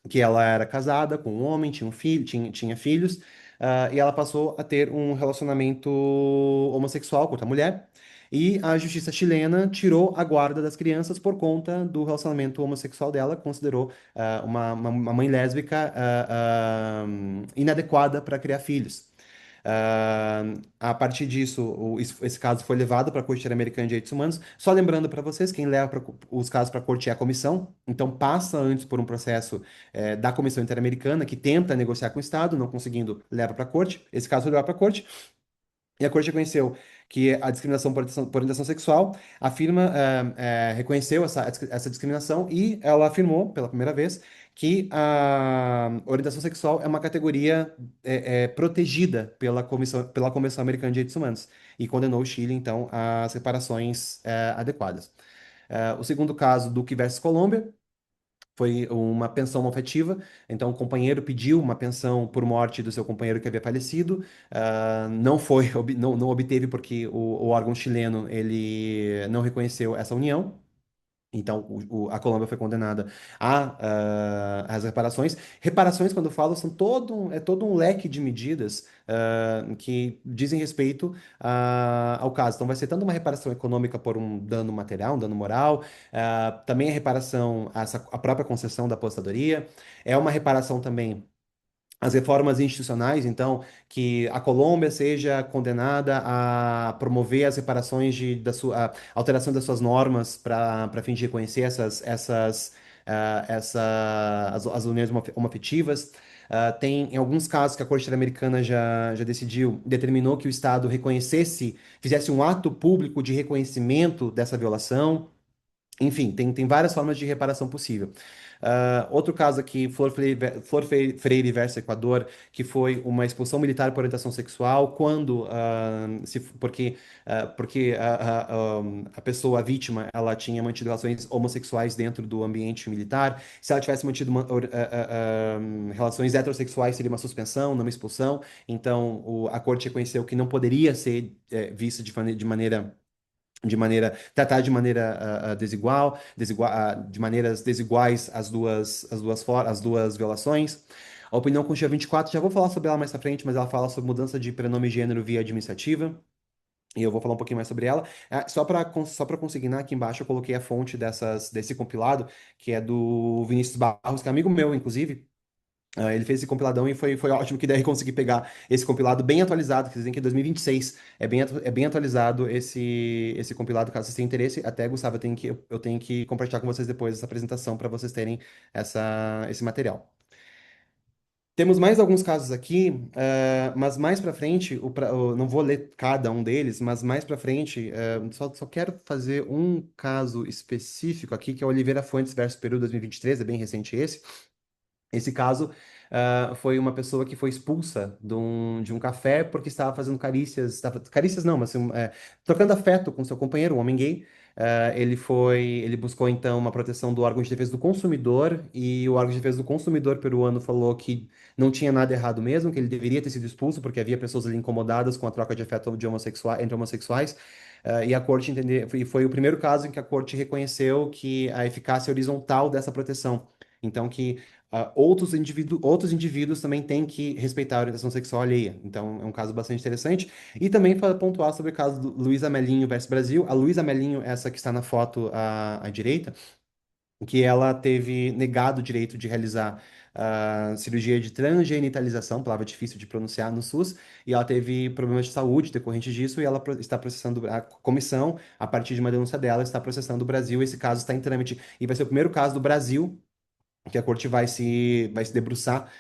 que ela era casada com um homem, tinha um filho, tinha filhos, e ela passou a ter um relacionamento homossexual com outra mulher. E a justiça chilena tirou a guarda das crianças por conta do relacionamento homossexual dela, considerou uma mãe lésbica inadequada para criar filhos. A partir disso, esse caso foi levado para a Corte Interamericana de Direitos Humanos. Só lembrando para vocês, quem leva os casos para a Corte é a comissão, então passa antes por um processo da Comissão Interamericana, que tenta negociar com o Estado, não conseguindo, leva para a Corte. Esse caso foi levado para a Corte. E a Corte reconheceu que a discriminação por orientação sexual, a firma reconheceu essa discriminação e ela afirmou, pela primeira vez, que a orientação sexual é uma categoria protegida pela Convenção Americana de Direitos Humanos e condenou o Chile, então, às reparações adequadas. O segundo caso, Duque versus Colômbia, foi uma pensão não efetiva. Então, o companheiro pediu uma pensão por morte do seu companheiro que havia falecido. Não foi, não obteve porque o órgão chileno ele não reconheceu essa união. Então, a Colômbia foi condenada às reparações. Reparações, quando eu falo, é todo um leque de medidas que dizem respeito ao caso. Então, vai ser tanto uma reparação econômica por um dano material, um dano moral, também a reparação, a própria concessão da aposentadoria, é uma reparação também as reformas institucionais, então, que a Colômbia seja condenada a promover as reparações a alteração das suas normas para fim de reconhecer as uniões homoafetivas. Tem, em alguns casos, que a Corte Interamericana já determinou que o Estado fizesse um ato público de reconhecimento dessa violação. Enfim, tem várias formas de reparação possível. Outro caso aqui, Flor Freire versus Equador, que foi uma expulsão militar por orientação sexual, porque a pessoa, a vítima, ela tinha mantido relações homossexuais dentro do ambiente militar. Se ela tivesse mantido relações heterossexuais, seria uma suspensão, não uma expulsão. Então, a corte reconheceu que não poderia ser vista tratar de maneira de maneiras desiguais as duas violações. A opinião constitutiva 24, já vou falar sobre ela mais pra frente, mas ela fala sobre mudança de prenome e gênero via administrativa. E eu vou falar um pouquinho mais sobre ela. Só para consignar aqui embaixo, eu coloquei a fonte desse compilado, que é do Vinícius Barros, que é amigo meu, inclusive. Ele fez esse compiladão e foi ótimo que daí eu consegui pegar esse compilado bem atualizado, que dizem que é 2026. É bem atualizado esse compilado, caso vocês tenham interesse. Até, Gustavo, eu tenho que compartilhar com vocês depois essa apresentação para vocês terem esse material. Temos mais alguns casos aqui, mas mais para frente, eu não vou ler cada um deles, mas mais para frente, só quero fazer um caso específico aqui, que é Oliveira Fontes versus Peru 2023, é bem recente esse. Esse caso foi uma pessoa que foi expulsa de um café porque estava fazendo carícias, carícias não, mas assim, trocando afeto com seu companheiro, um homem gay. Ele buscou então uma proteção do órgão de defesa do consumidor e o órgão de defesa do consumidor peruano falou que não tinha nada errado mesmo, que ele deveria ter sido expulso porque havia pessoas ali incomodadas com a troca de afeto entre homossexuais. e a corte entender, e foi o primeiro caso em que a corte reconheceu que a eficácia horizontal dessa proteção. Então, que outros indivíduos também têm que respeitar a orientação sexual alheia. Então, é um caso bastante interessante. E também para pontuar sobre o caso do Luísa Melinho versus Brasil. A Luísa Melinho, essa que está na foto à direita, que ela teve negado o direito de realizar a cirurgia de transgenitalização, palavra difícil de pronunciar no SUS, e ela teve problemas de saúde decorrentes disso, e ela está processando a comissão, a partir de uma denúncia dela, está processando o Brasil, esse caso está em trâmite, e vai ser o primeiro caso do Brasil que a corte vai se debruçar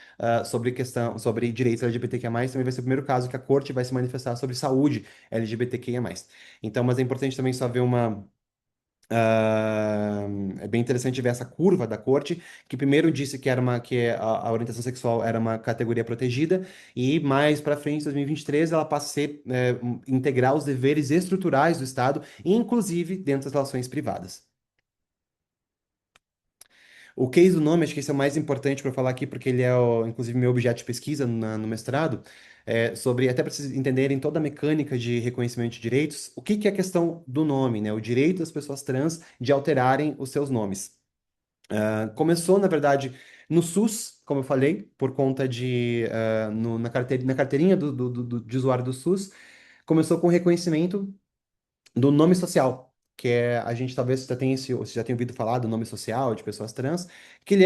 sobre direitos LGBTQIA+, também vai ser o primeiro caso que a corte vai se manifestar sobre saúde LGBTQIA+. Então, mas é importante também só ver ah, é bem interessante ver essa curva da corte, que primeiro disse que a orientação sexual era uma categoria protegida, e mais para frente, em 2023, ela passa a ser, integrar os deveres estruturais do Estado, inclusive dentro das relações privadas. O case do nome, acho que esse é o mais importante para falar aqui, porque ele é, inclusive, meu objeto de pesquisa no mestrado, sobre, até para vocês entenderem toda a mecânica de reconhecimento de direitos, o que que é a questão do nome, né? O direito das pessoas trans de alterarem os seus nomes. Começou, na verdade, no SUS, como eu falei, por conta na carteirinha de usuário do SUS, começou com o reconhecimento do nome social, que é, a gente talvez já tenha, você já tenha ouvido falar do nome social de pessoas trans, que ele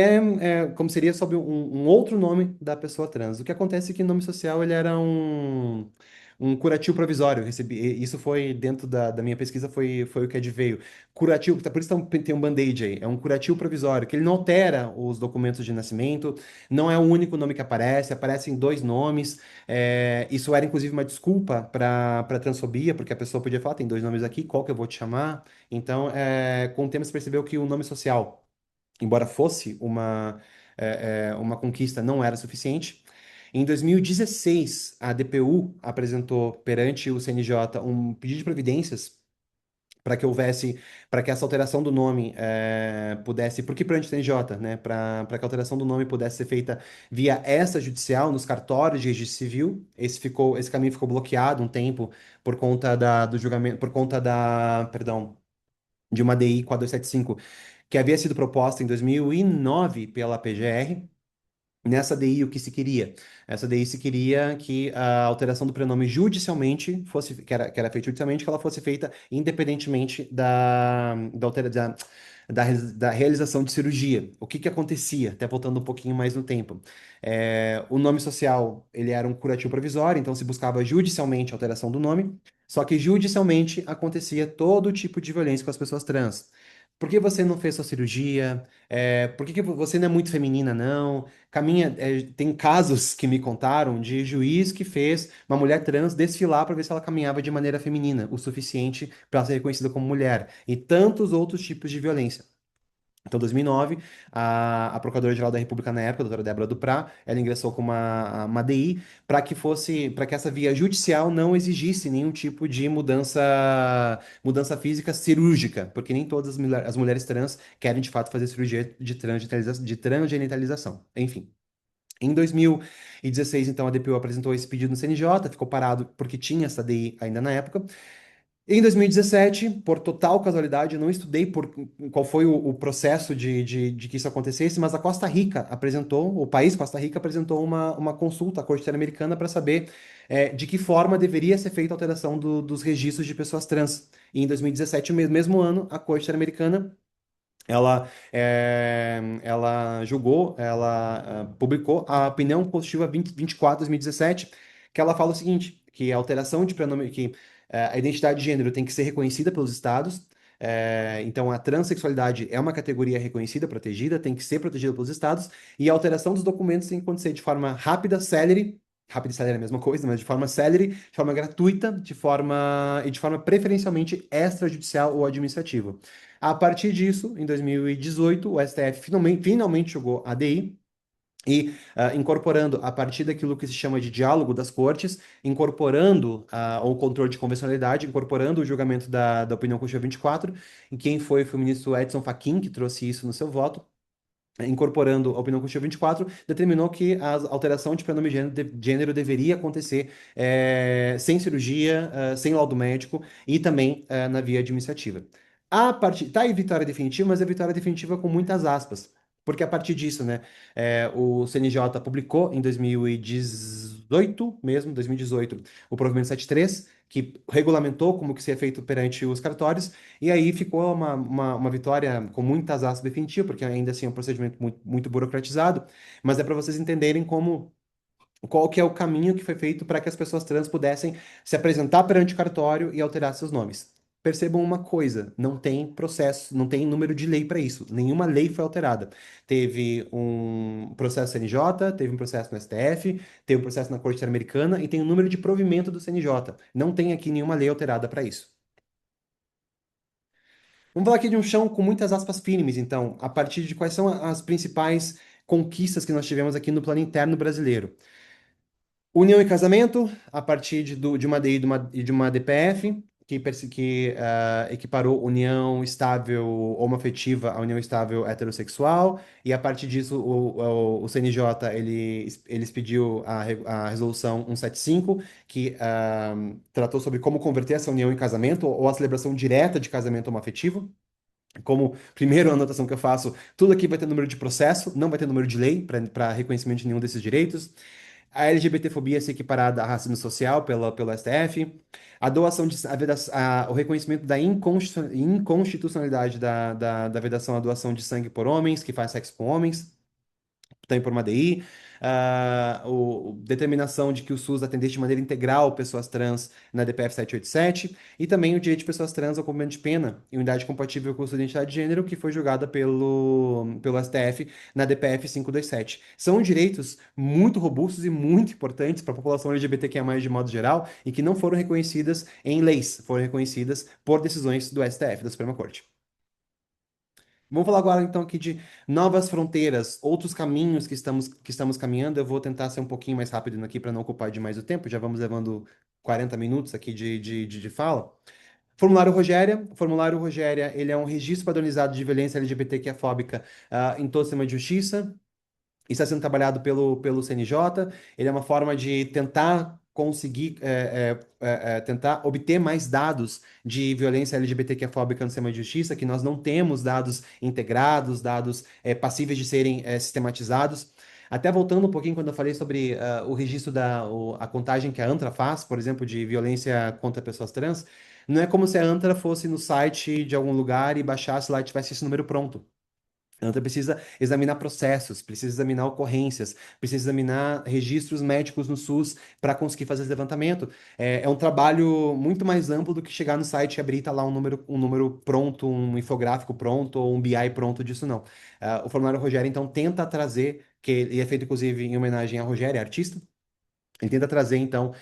como seria sobre um outro nome da pessoa trans. O que acontece é que o nome social ele era um curativo provisório. Eu recebi, e isso foi dentro da minha pesquisa, foi o que adveio. Curativo, por isso tem um band-aid aí, é um curativo provisório, que ele não altera os documentos de nascimento, não é o único nome que aparece, aparecem dois nomes. Isso era inclusive uma desculpa para transfobia, porque a pessoa podia falar, tem dois nomes aqui, qual que eu vou te chamar? Então, com o tempo se percebeu que o nome social, embora fosse uma conquista, não era suficiente. Em 2016, a DPU apresentou perante o CNJ um pedido de providências para que houvesse, para que essa alteração do nome pudesse, por que perante o TNJ, né? Para que a alteração do nome pudesse ser feita via extrajudicial nos cartórios de registro civil. Esse caminho ficou bloqueado um tempo por conta do julgamento, por conta perdão, de uma DI 4275 que havia sido proposta em 2009 pela PGR. Nessa DI, o que se queria? Essa DI se queria que a alteração do prenome judicialmente fosse, que era feita judicialmente, que ela fosse feita independentemente da realização de cirurgia. O que que acontecia? Até voltando um pouquinho mais no tempo. O nome social, ele era um curativo provisório, então se buscava judicialmente a alteração do nome, só que judicialmente acontecia todo tipo de violência com as pessoas trans. Por que você não fez sua cirurgia? Por que que você não é muito feminina, não? Tem casos que me contaram de juiz que fez uma mulher trans desfilar para ver se ela caminhava de maneira feminina, o suficiente para ser reconhecida como mulher, e tantos outros tipos de violência. Então, em 2009, a Procuradora-Geral da República na época, a doutora Débora Duprá, ela ingressou com uma DI para que essa via judicial não exigisse nenhum tipo de mudança física cirúrgica, porque nem todas as mulheres trans querem de fato fazer cirurgia de transgenitalização. Enfim. Em 2016, então, a DPU apresentou esse pedido no CNJ, ficou parado porque tinha essa DI ainda na época. Em 2017, por total casualidade, eu não estudei qual foi o processo de que isso acontecesse, mas a Costa Rica o país Costa Rica apresentou uma consulta à Corte Interamericana para saber de que forma deveria ser feita a alteração dos registros de pessoas trans. E em 2017, o mesmo ano, a Corte Interamericana ela julgou, ela publicou a opinião constitutiva 2024/2017, que ela fala o seguinte, que a alteração de prenome, que a identidade de gênero tem que ser reconhecida pelos estados, então a transexualidade é uma categoria reconhecida, protegida, tem que ser protegida pelos estados, e a alteração dos documentos tem que acontecer de forma rápida e célere é a mesma coisa, mas de forma célere, de forma gratuita, de forma preferencialmente extrajudicial ou administrativa. A partir disso, em 2018, o STF finalmente jogou a ADI e incorporando, a partir daquilo que se chama de diálogo das cortes, incorporando o controle de convencionalidade, incorporando o julgamento da opinião constitucional 24, e quem foi o ministro Edson Fachin, que trouxe isso no seu voto, incorporando a opinião constitutiva 24, determinou que a alteração de pronome gênero deveria acontecer sem cirurgia, sem laudo médico e também na via administrativa. Tá aí vitória definitiva, mas é vitória definitiva com muitas aspas. Porque a partir disso, né, o CNJ publicou em 2018, mesmo, 2018, o provimento 73, que regulamentou como que seria feito perante os cartórios, e aí ficou uma vitória com muitas aspas definitiva, porque ainda assim é um procedimento muito burocratizado, mas é para vocês entenderem qual que é o caminho que foi feito para que as pessoas trans pudessem se apresentar perante o cartório e alterar seus nomes. Percebam uma coisa, não tem processo, não tem número de lei para isso. Nenhuma lei foi alterada. Teve um processo CNJ, teve um processo no STF, teve um processo na Corte Interamericana e tem um número de provimento do CNJ. Não tem aqui nenhuma lei alterada para isso. Vamos falar aqui de um chão com muitas aspas firmes, então, a partir de quais são as principais conquistas que nós tivemos aqui no plano interno brasileiro. União e casamento, a partir de uma DI e de uma DPF, que equiparou união estável homoafetiva à união estável heterossexual, e a partir disso o CNJ ele expediu a resolução 175, que tratou sobre como converter essa união em casamento ou a celebração direta de casamento homoafetivo. Como primeira anotação que eu faço, tudo aqui vai ter número de processo, não vai ter número de lei para reconhecimento de nenhum desses direitos. A LGBTfobia ser equiparada a racismo social pelo STF. A doação de, o reconhecimento da inconstitucionalidade da vedação à doação de sangue por homens, que faz sexo com homens também por uma DI, determinação de que o SUS atendesse de maneira integral pessoas trans na DPF 787, e também o direito de pessoas trans ao cumprimento de pena em unidade compatível com sua identidade de gênero, que foi julgada pelo STF na DPF 527. São direitos muito robustos e muito importantes para a população LGBTQIA+, de modo geral, e que não foram reconhecidas em leis, foram reconhecidas por decisões do STF, da Suprema Corte. Vamos falar agora então aqui de novas fronteiras, outros caminhos que estamos caminhando. Eu vou tentar ser um pouquinho mais rápido aqui para não ocupar demais o tempo. Já vamos levando 40 minutos aqui de fala. Formulário Rogéria. O Formulário Rogéria, ele é um registro padronizado de violência LGBTQ-fóbica em todo o sistema de justiça está sendo trabalhado pelo CNJ. Ele é uma forma de tentar conseguir, tentar obter mais dados de violência LGBTQ-fóbica no sistema de justiça, que nós não temos dados integrados, dados passíveis de serem sistematizados. Até voltando um pouquinho quando eu falei sobre o registro a contagem que a ANTRA faz, por exemplo, de violência contra pessoas trans, não é como se a ANTRA fosse no site de algum lugar e baixasse lá e tivesse esse número pronto. Ela precisa examinar processos, precisa examinar ocorrências, precisa examinar registros médicos no SUS para conseguir fazer esse levantamento. É um trabalho muito mais amplo do que chegar no site e abrir e tá lá um número pronto, um infográfico pronto ou um BI pronto disso, não. O formulário Rogério, então, tenta trazer, que ele é feito, inclusive, em homenagem a Rogério, artista, ele tenta trazer, então,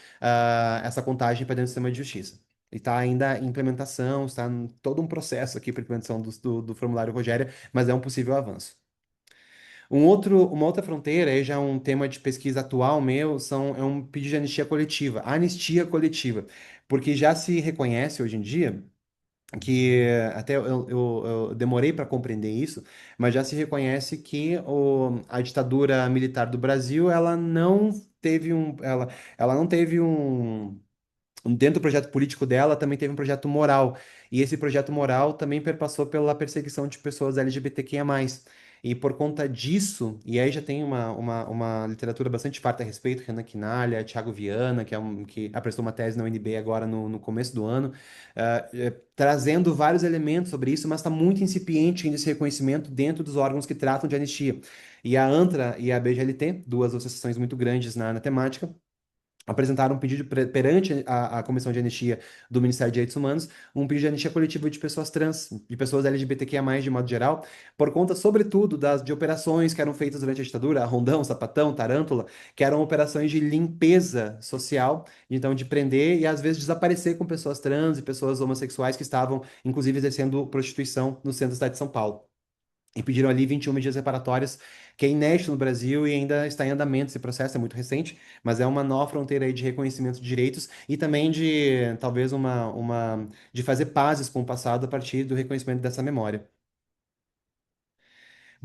essa contagem para dentro do sistema de justiça. E está ainda em implementação, está em todo um processo aqui para implementação do formulário Rogéria, mas é um possível avanço. Uma outra fronteira, aí já é um tema de pesquisa atual meu, é um pedido de anistia coletiva, porque já se reconhece hoje em dia que até eu demorei para compreender isso, mas já se reconhece que a ditadura militar do Brasil, ela não teve dentro do projeto político dela, também teve um projeto moral. E esse projeto moral também perpassou pela perseguição de pessoas LGBTQIA+. E por conta disso, e aí já tem uma literatura bastante farta a respeito, Renan Quinalha, Thiago Viana, que apresentou uma tese na UNB agora no começo do ano, trazendo vários elementos sobre isso, mas está muito incipiente ainda esse reconhecimento dentro dos órgãos que tratam de anistia. E a ANTRA e a BGLT, duas associações muito grandes na temática, apresentaram um pedido perante a Comissão de Anistia do Ministério de Direitos Humanos, um pedido de anistia coletiva de pessoas trans, de pessoas LGBTQIA+, de modo geral, por conta, sobretudo, de operações que eram feitas durante a ditadura, Rondão, Sapatão, Tarântula, que eram operações de limpeza social, então de prender e às vezes desaparecer com pessoas trans e pessoas homossexuais que estavam, inclusive, exercendo prostituição no centro da cidade de São Paulo. E pediram ali 21 medidas reparatórias, que é inédito no Brasil e ainda está em andamento esse processo, é muito recente, mas é uma nova fronteira aí de reconhecimento de direitos e também de, talvez, de fazer pazes com o passado a partir do reconhecimento dessa memória.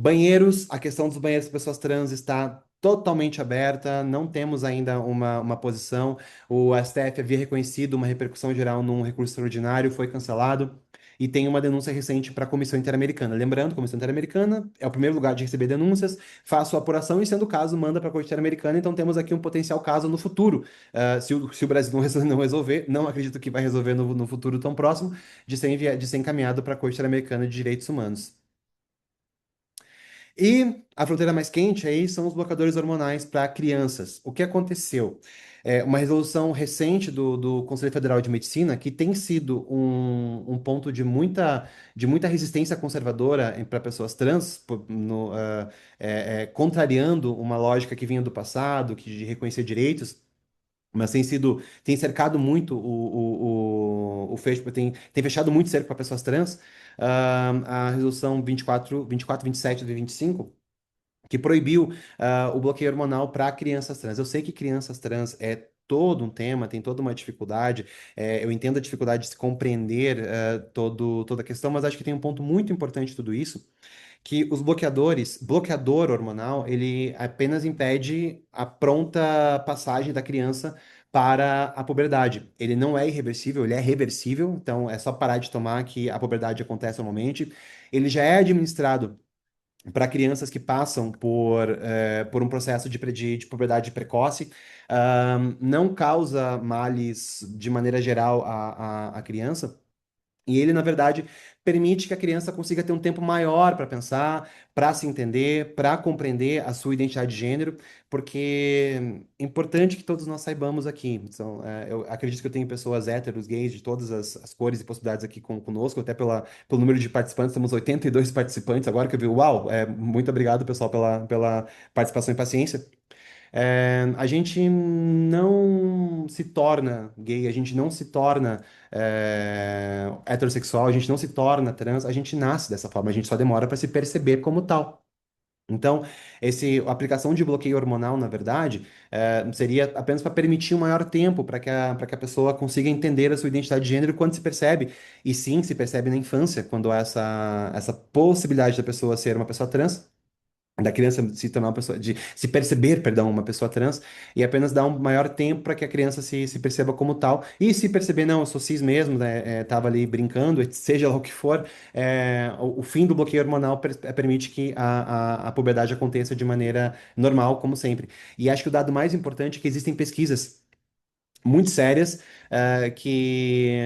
Banheiros, a questão dos banheiros para pessoas trans está totalmente aberta, não temos ainda uma posição. O STF havia reconhecido uma repercussão geral num recurso extraordinário, foi cancelado. E tem uma denúncia recente para a Comissão Interamericana. Lembrando, a Comissão Interamericana é o primeiro lugar de receber denúncias, faz sua apuração e, sendo o caso, manda para a Corte Interamericana. Então, temos aqui um potencial caso no futuro. Se o Brasil não resolver, não acredito que vai resolver no futuro tão próximo, de ser encaminhado para a Corte Interamericana de Direitos Humanos. E a fronteira mais quente aí são os bloqueadores hormonais para crianças. O que aconteceu? Uma resolução recente do Conselho Federal de Medicina, que tem sido um ponto de muita resistência conservadora para pessoas trans, contrariando uma lógica que vinha do passado, que de reconhecer direitos. Mas tem cercado muito o Facebook, tem fechado muito cerco para pessoas trans. A resolução 27 de 2025 que proibiu o bloqueio hormonal para crianças trans. Eu sei que crianças trans é todo um tema, tem toda uma dificuldade, eu entendo a dificuldade de se compreender toda a questão, mas acho que tem um ponto muito importante de tudo isso, que os bloqueador hormonal, ele apenas impede a pronta passagem da criança para a puberdade. Ele não é irreversível, ele é reversível, então é só parar de tomar que a puberdade acontece normalmente. Ele já é administrado para crianças que passam por um processo de puberdade precoce. Não causa males de maneira geral à criança. E ele, na verdade, permite que a criança consiga ter um tempo maior para pensar, para se entender, para compreender a sua identidade de gênero, porque é importante que todos nós saibamos aqui. Eu acredito que eu tenho pessoas héteros, gays, de todas as cores e possibilidades aqui conosco, até pelo número de participantes, temos 82 participantes agora, que eu vi. Uau! Muito obrigado, pessoal, pela participação e paciência. A gente não se torna gay, a gente não se torna heterossexual, a gente não se torna trans, a gente nasce dessa forma, a gente só demora para se perceber como tal. Então, a aplicação de bloqueio hormonal, na verdade, seria apenas para permitir um maior tempo para que a pessoa consiga entender a sua identidade de gênero quando se percebe, e sim, se percebe na infância, quando há essa possibilidade da pessoa ser uma pessoa trans, da criança se tornar uma pessoa, de se perceber, perdão, uma pessoa trans, e apenas dar um maior tempo para que a criança se perceba como tal, e se perceber, não, eu sou cis mesmo, né, tava ali brincando, seja lá o que for, o fim do bloqueio hormonal permite que a puberdade aconteça de maneira normal, como sempre. E acho que o dado mais importante é que existem pesquisas muito sérias que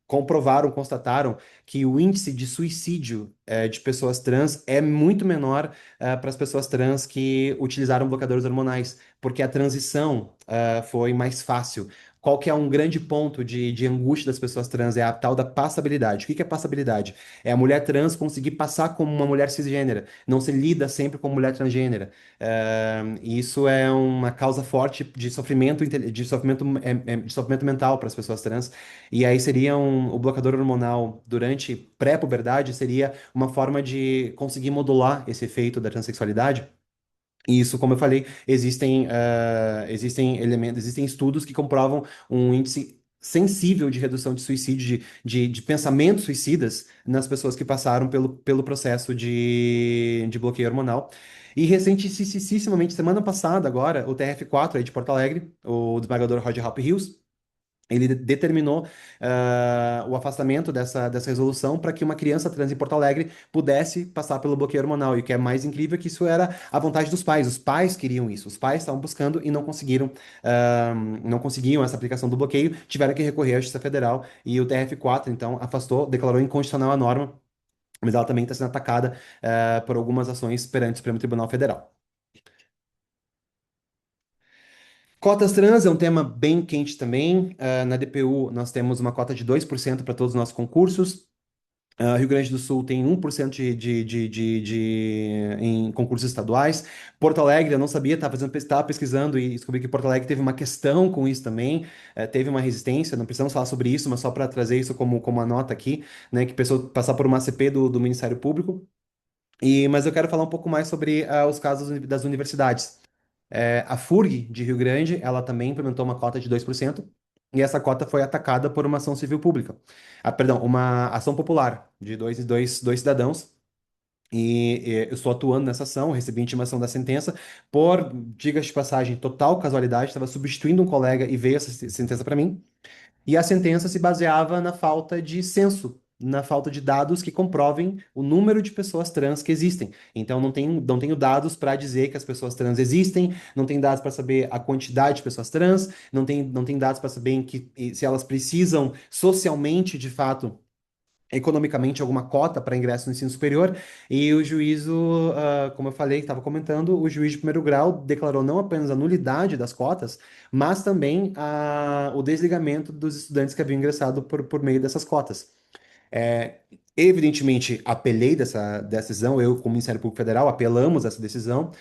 constataram que o índice de suicídio de pessoas trans é muito menor para as pessoas trans que utilizaram bloqueadores hormonais, porque a transição foi mais fácil. Qual que é um grande ponto de angústia das pessoas trans? É a tal da passabilidade. O que que é passabilidade? É a mulher trans conseguir passar como uma mulher cisgênera, não se lida sempre como mulher transgênera. E isso é uma causa forte de sofrimento, de sofrimento mental para as pessoas trans. E aí o bloqueador hormonal durante pré-puberdade seria uma forma de conseguir modular esse efeito da transexualidade. E isso, como eu falei, existem estudos que comprovam um índice sensível de redução de suicídio, de pensamentos suicidas nas pessoas que passaram pelo processo de bloqueio hormonal. E recentissimamente, semana passada, agora, o TRF4 aí de Porto Alegre, o desembargador Roger Hope Hills, ele determinou o afastamento dessa resolução para que uma criança trans em Porto Alegre pudesse passar pelo bloqueio hormonal. E o que é mais incrível é que isso era a vontade dos pais. Os pais queriam isso. Os pais estavam buscando e não conseguiam essa aplicação do bloqueio, tiveram que recorrer à Justiça Federal e o TRF4, então, afastou, declarou inconstitucional a norma, mas ela também está sendo atacada por algumas ações perante o Supremo Tribunal Federal. Cotas trans é um tema bem quente também. Na DPU, nós temos uma cota de 2% para todos os nossos concursos. Rio Grande do Sul tem 1% em concursos estaduais. Porto Alegre, eu não sabia, estava pesquisando e descobri que Porto Alegre teve uma questão com isso também, teve uma resistência, não precisamos falar sobre isso, mas só para trazer isso como uma nota aqui, né, que precisou passar por uma CP do Ministério Público. Mas eu quero falar um pouco mais sobre os casos das universidades. A FURG de Rio Grande, ela também implementou uma cota de 2%, e essa cota foi atacada por uma ação civil pública. Perdão, uma ação popular de dois cidadãos. E eu estou atuando nessa ação, recebi intimação da sentença, por, diga-se de passagem, total casualidade, estava substituindo um colega e veio essa sentença para mim. E a sentença se baseava na falta de censo, na falta de dados que comprovem o número de pessoas trans que existem. Então, não tenho dados para dizer que as pessoas trans existem, não tem dados para saber a quantidade de pessoas trans, não tem dados para saber se elas precisam socialmente, de fato, economicamente alguma cota para ingresso no ensino superior, e o juízo, como eu falei, estava comentando, o juiz de primeiro grau declarou não apenas a nulidade das cotas, mas também o desligamento dos estudantes que haviam ingressado por meio dessas cotas. É, evidentemente, apelei dessa decisão, eu, como Ministério Público Federal, apelamos essa decisão.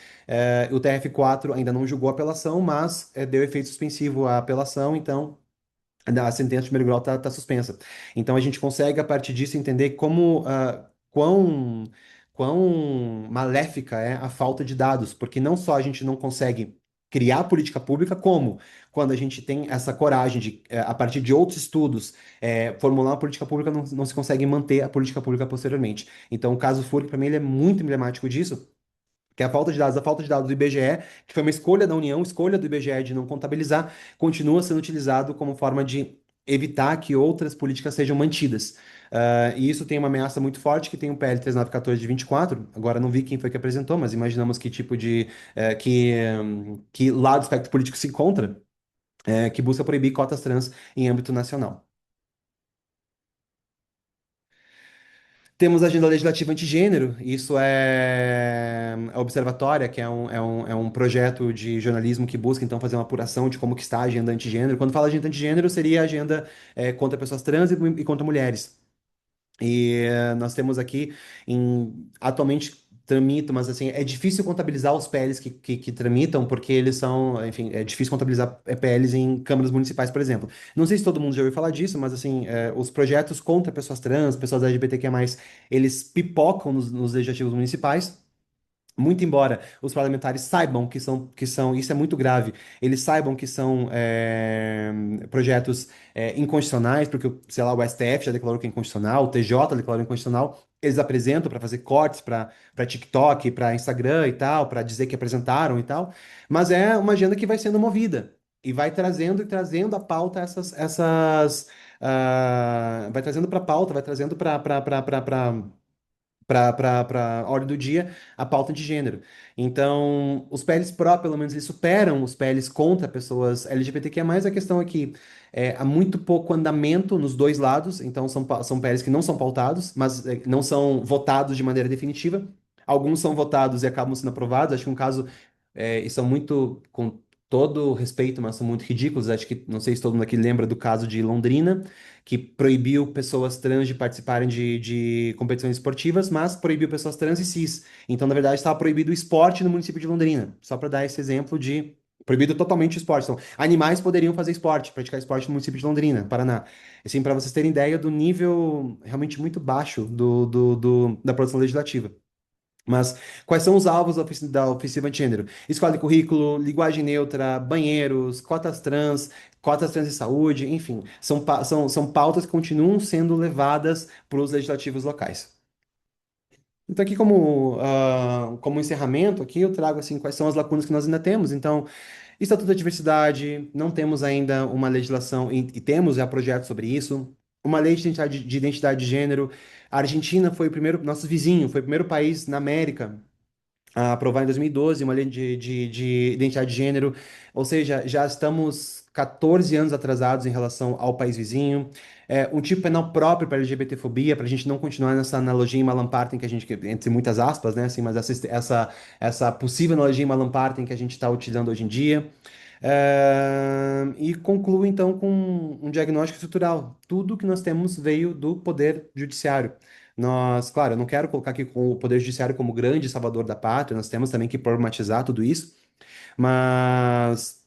O TRF4 ainda não julgou a apelação, mas deu efeito suspensivo à apelação, então a sentença de primeiro grau está suspensa. Então a gente consegue, a partir disso, entender quão maléfica é a falta de dados, porque não só a gente não consegue criar política pública, como quando a gente tem essa coragem de, a partir de outros estudos, formular uma política pública, não se consegue manter a política pública posteriormente. Então o caso Furk, para mim, ele é muito emblemático disso, que é a falta de dados do IBGE, que foi uma escolha da União, escolha do IBGE de não contabilizar, continua sendo utilizado como forma de evitar que outras políticas sejam mantidas. E isso tem uma ameaça muito forte, que tem o PL 3914 de 24. Agora não vi quem foi que apresentou, mas imaginamos que tipo de que lado do espectro político se encontra, que busca proibir cotas trans em âmbito nacional. Temos a agenda legislativa antigênero, isso é a Observatória, que é um projeto de jornalismo que busca, então, fazer uma apuração de como que está a agenda antigênero. Quando fala agenda antigênero, seria a agenda contra pessoas trans e contra mulheres. E nós temos aqui, atualmente tramita, mas assim, é difícil contabilizar os PLs que tramitam, porque eles são, enfim, é difícil contabilizar PLs em câmaras municipais, por exemplo. Não sei se todo mundo já ouviu falar disso, mas assim, os projetos contra pessoas trans, pessoas LGBTQIA+, eles pipocam nos legislativos municipais. Muito embora os parlamentares saibam isso é muito grave, eles saibam que são projetos inconstitucionais, porque, sei lá, o STF já declarou que é inconstitucional, o TJ declarou inconstitucional, eles apresentam para fazer cortes para TikTok, para Instagram e tal, para dizer que apresentaram e tal, mas é uma agenda que vai sendo movida e vai trazendo a pauta vai trazendo para pauta, vai trazendo para a ordem do dia a pauta de gênero. Então, os PLs pró, pelo menos, eles superam os PLs contra pessoas LGBTQIA+. A questão é que há muito pouco andamento nos dois lados, então são PLs que não são pautados, mas não são votados de maneira definitiva. Alguns são votados e acabam sendo aprovados. Acho que um caso, e são muito, com todo respeito, mas são muito ridículos. Acho que, não sei se todo mundo aqui lembra do caso de Londrina, que proibiu pessoas trans de participarem de competições esportivas, mas proibiu pessoas trans e cis. Então, na verdade, estava proibido o esporte no município de Londrina. Só para dar esse exemplo de proibido totalmente o esporte. Então, animais poderiam fazer esporte, praticar esporte no município de Londrina, Paraná. Assim, para vocês terem ideia do nível realmente muito baixo da produção legislativa. Mas quais são os alvos da ofensiva antigênero? Escola de currículo, linguagem neutra, banheiros, cotas trans de saúde, enfim, são pautas que continuam sendo levadas para os legislativos locais. Então, aqui como encerramento, aqui eu trago assim, quais são as lacunas que nós ainda temos. Então, Estatuto da Diversidade, não temos ainda uma legislação, e temos já projetos sobre isso. Uma lei de identidade de gênero. A Argentina foi o primeiro, nosso vizinho, foi o primeiro país na América a aprovar em 2012 uma lei de identidade de gênero, ou seja, já estamos 14 anos atrasados em relação ao país vizinho. Um tipo penal próprio para LGBTfobia, para a gente não continuar nessa analogia em Malam Partem que a gente, entre muitas aspas, né, assim, mas essa possível analogia em Malam Partem que a gente está utilizando hoje em dia. E concluo então com um diagnóstico estrutural. Tudo que nós temos veio do Poder Judiciário. Nós, claro, eu não quero colocar aqui o Poder Judiciário como grande salvador da pátria, nós temos também que problematizar tudo isso, mas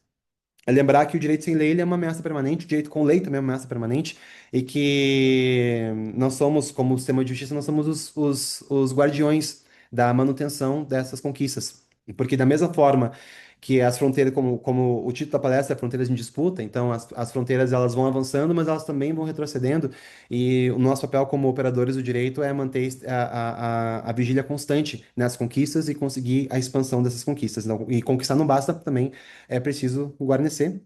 é lembrar que o direito sem lei ele é uma ameaça permanente, o direito com lei também é uma ameaça permanente, e que nós somos, como sistema de justiça, nós somos os guardiões da manutenção dessas conquistas. Porque da mesma forma que as fronteiras, como o título da palestra é Fronteiras em Disputa, então as fronteiras elas vão avançando, mas elas também vão retrocedendo, e o nosso papel como operadores do direito é manter a vigília constante nas conquistas e conseguir a expansão dessas conquistas. Então, e conquistar não basta, também é preciso guarnecer.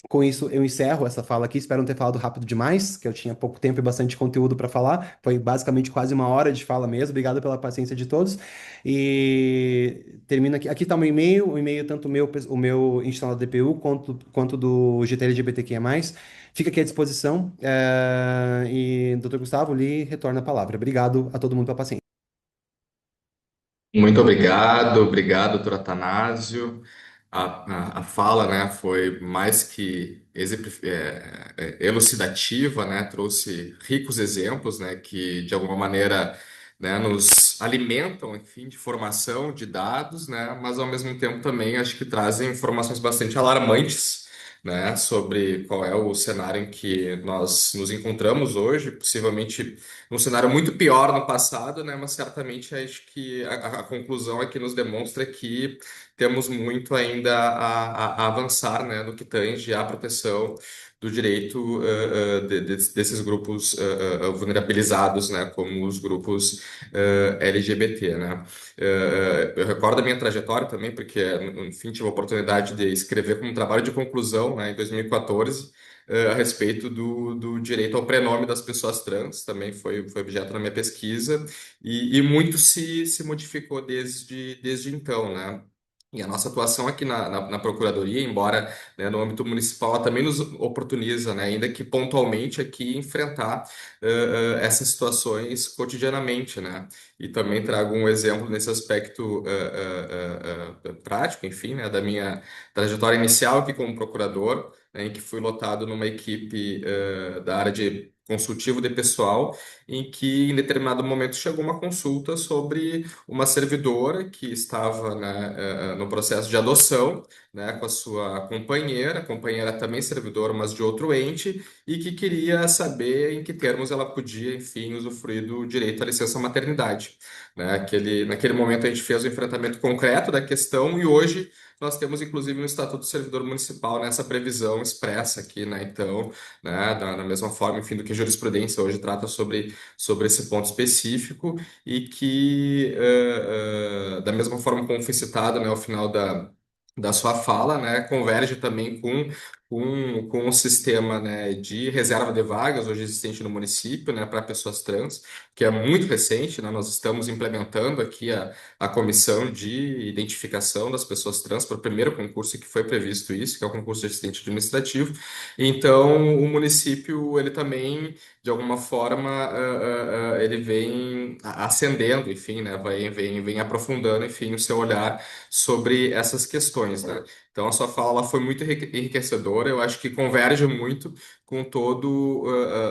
Com isso, eu encerro essa fala aqui. Espero não ter falado rápido demais, que eu tinha pouco tempo e bastante conteúdo para falar. Foi basicamente quase uma hora de fala mesmo. Obrigado pela paciência de todos. E termino aqui. Aqui está o meu e-mail, o e-mail tanto o meu institucional da DPU quanto do GTL LGBTQIA+. Fica aqui à disposição. E, doutor Gustavo, lhe retorna a palavra. Obrigado a todo mundo pela paciência. Muito obrigado, obrigado, doutor Atanásio. A fala, né, foi mais que elucidativa, né, trouxe ricos exemplos, né, que de alguma maneira, né, nos alimentam, enfim, de formação, de dados, né, mas ao mesmo tempo também acho que trazem informações bastante alarmantes, né, sobre qual é o cenário em que nós nos encontramos hoje, possivelmente um cenário muito pior no passado, né? Mas certamente acho que a conclusão é que nos demonstra que temos muito ainda a avançar, né? No que tange à proteção do direito desses grupos vulnerabilizados, né? Como os grupos LGBT, né? Eu recordo a minha trajetória também, porque, enfim, tive a oportunidade de escrever como um trabalho de conclusão, né? Em 2014 a respeito do direito ao prenome das pessoas trans, também foi objeto da minha pesquisa, e muito se modificou desde então, né? E a nossa atuação aqui na Procuradoria, embora né, no âmbito municipal, ela também nos oportuniza, né, ainda que pontualmente aqui, enfrentar essas situações cotidianamente, né? E também trago um exemplo nesse aspecto prático, enfim, né, da minha trajetória inicial aqui como procurador, né, em que fui lotado numa equipe da área de consultivo de pessoal, em que em determinado momento chegou uma consulta sobre uma servidora que estava né, no processo de adoção, né, com a sua companheira, a companheira também servidora, mas de outro ente, e que queria saber em que termos ela podia, enfim, usufruir do direito à licença maternidade. Né? Naquele momento a gente fez o enfrentamento concreto da questão e hoje nós temos, inclusive, no Estatuto do Servidor Municipal, nessa previsão expressa aqui, né? Então, né, da mesma forma, enfim, do que a jurisprudência hoje trata sobre esse ponto específico e que, da mesma forma como foi citado, né, ao final da sua fala, né, converge também com o sistema, né, de reserva de vagas hoje existente no município, né, para pessoas trans, que é muito recente, né, nós estamos implementando aqui a comissão de identificação das pessoas trans para o primeiro concurso que foi previsto isso, que é o concurso de assistente administrativo. Então, o município, ele também, de alguma forma, ele vem ascendendo, enfim, né, vem aprofundando, enfim, o seu olhar sobre essas questões, né. Então, a sua fala foi muito enriquecedora, eu acho que converge muito com todo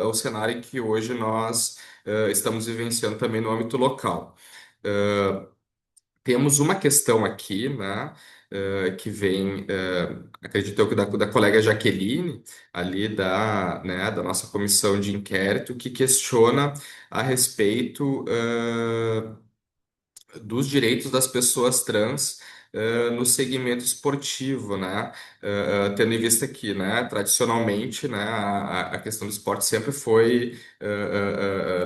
o cenário em que hoje nós estamos vivenciando também no âmbito local. Temos uma questão aqui, né, que vem, acredito eu, que da colega Jaqueline, ali da nossa comissão de inquérito, que questiona a respeito dos direitos das pessoas trans no segmento esportivo, né? Tendo em vista que, né, tradicionalmente, né, a questão do esporte sempre foi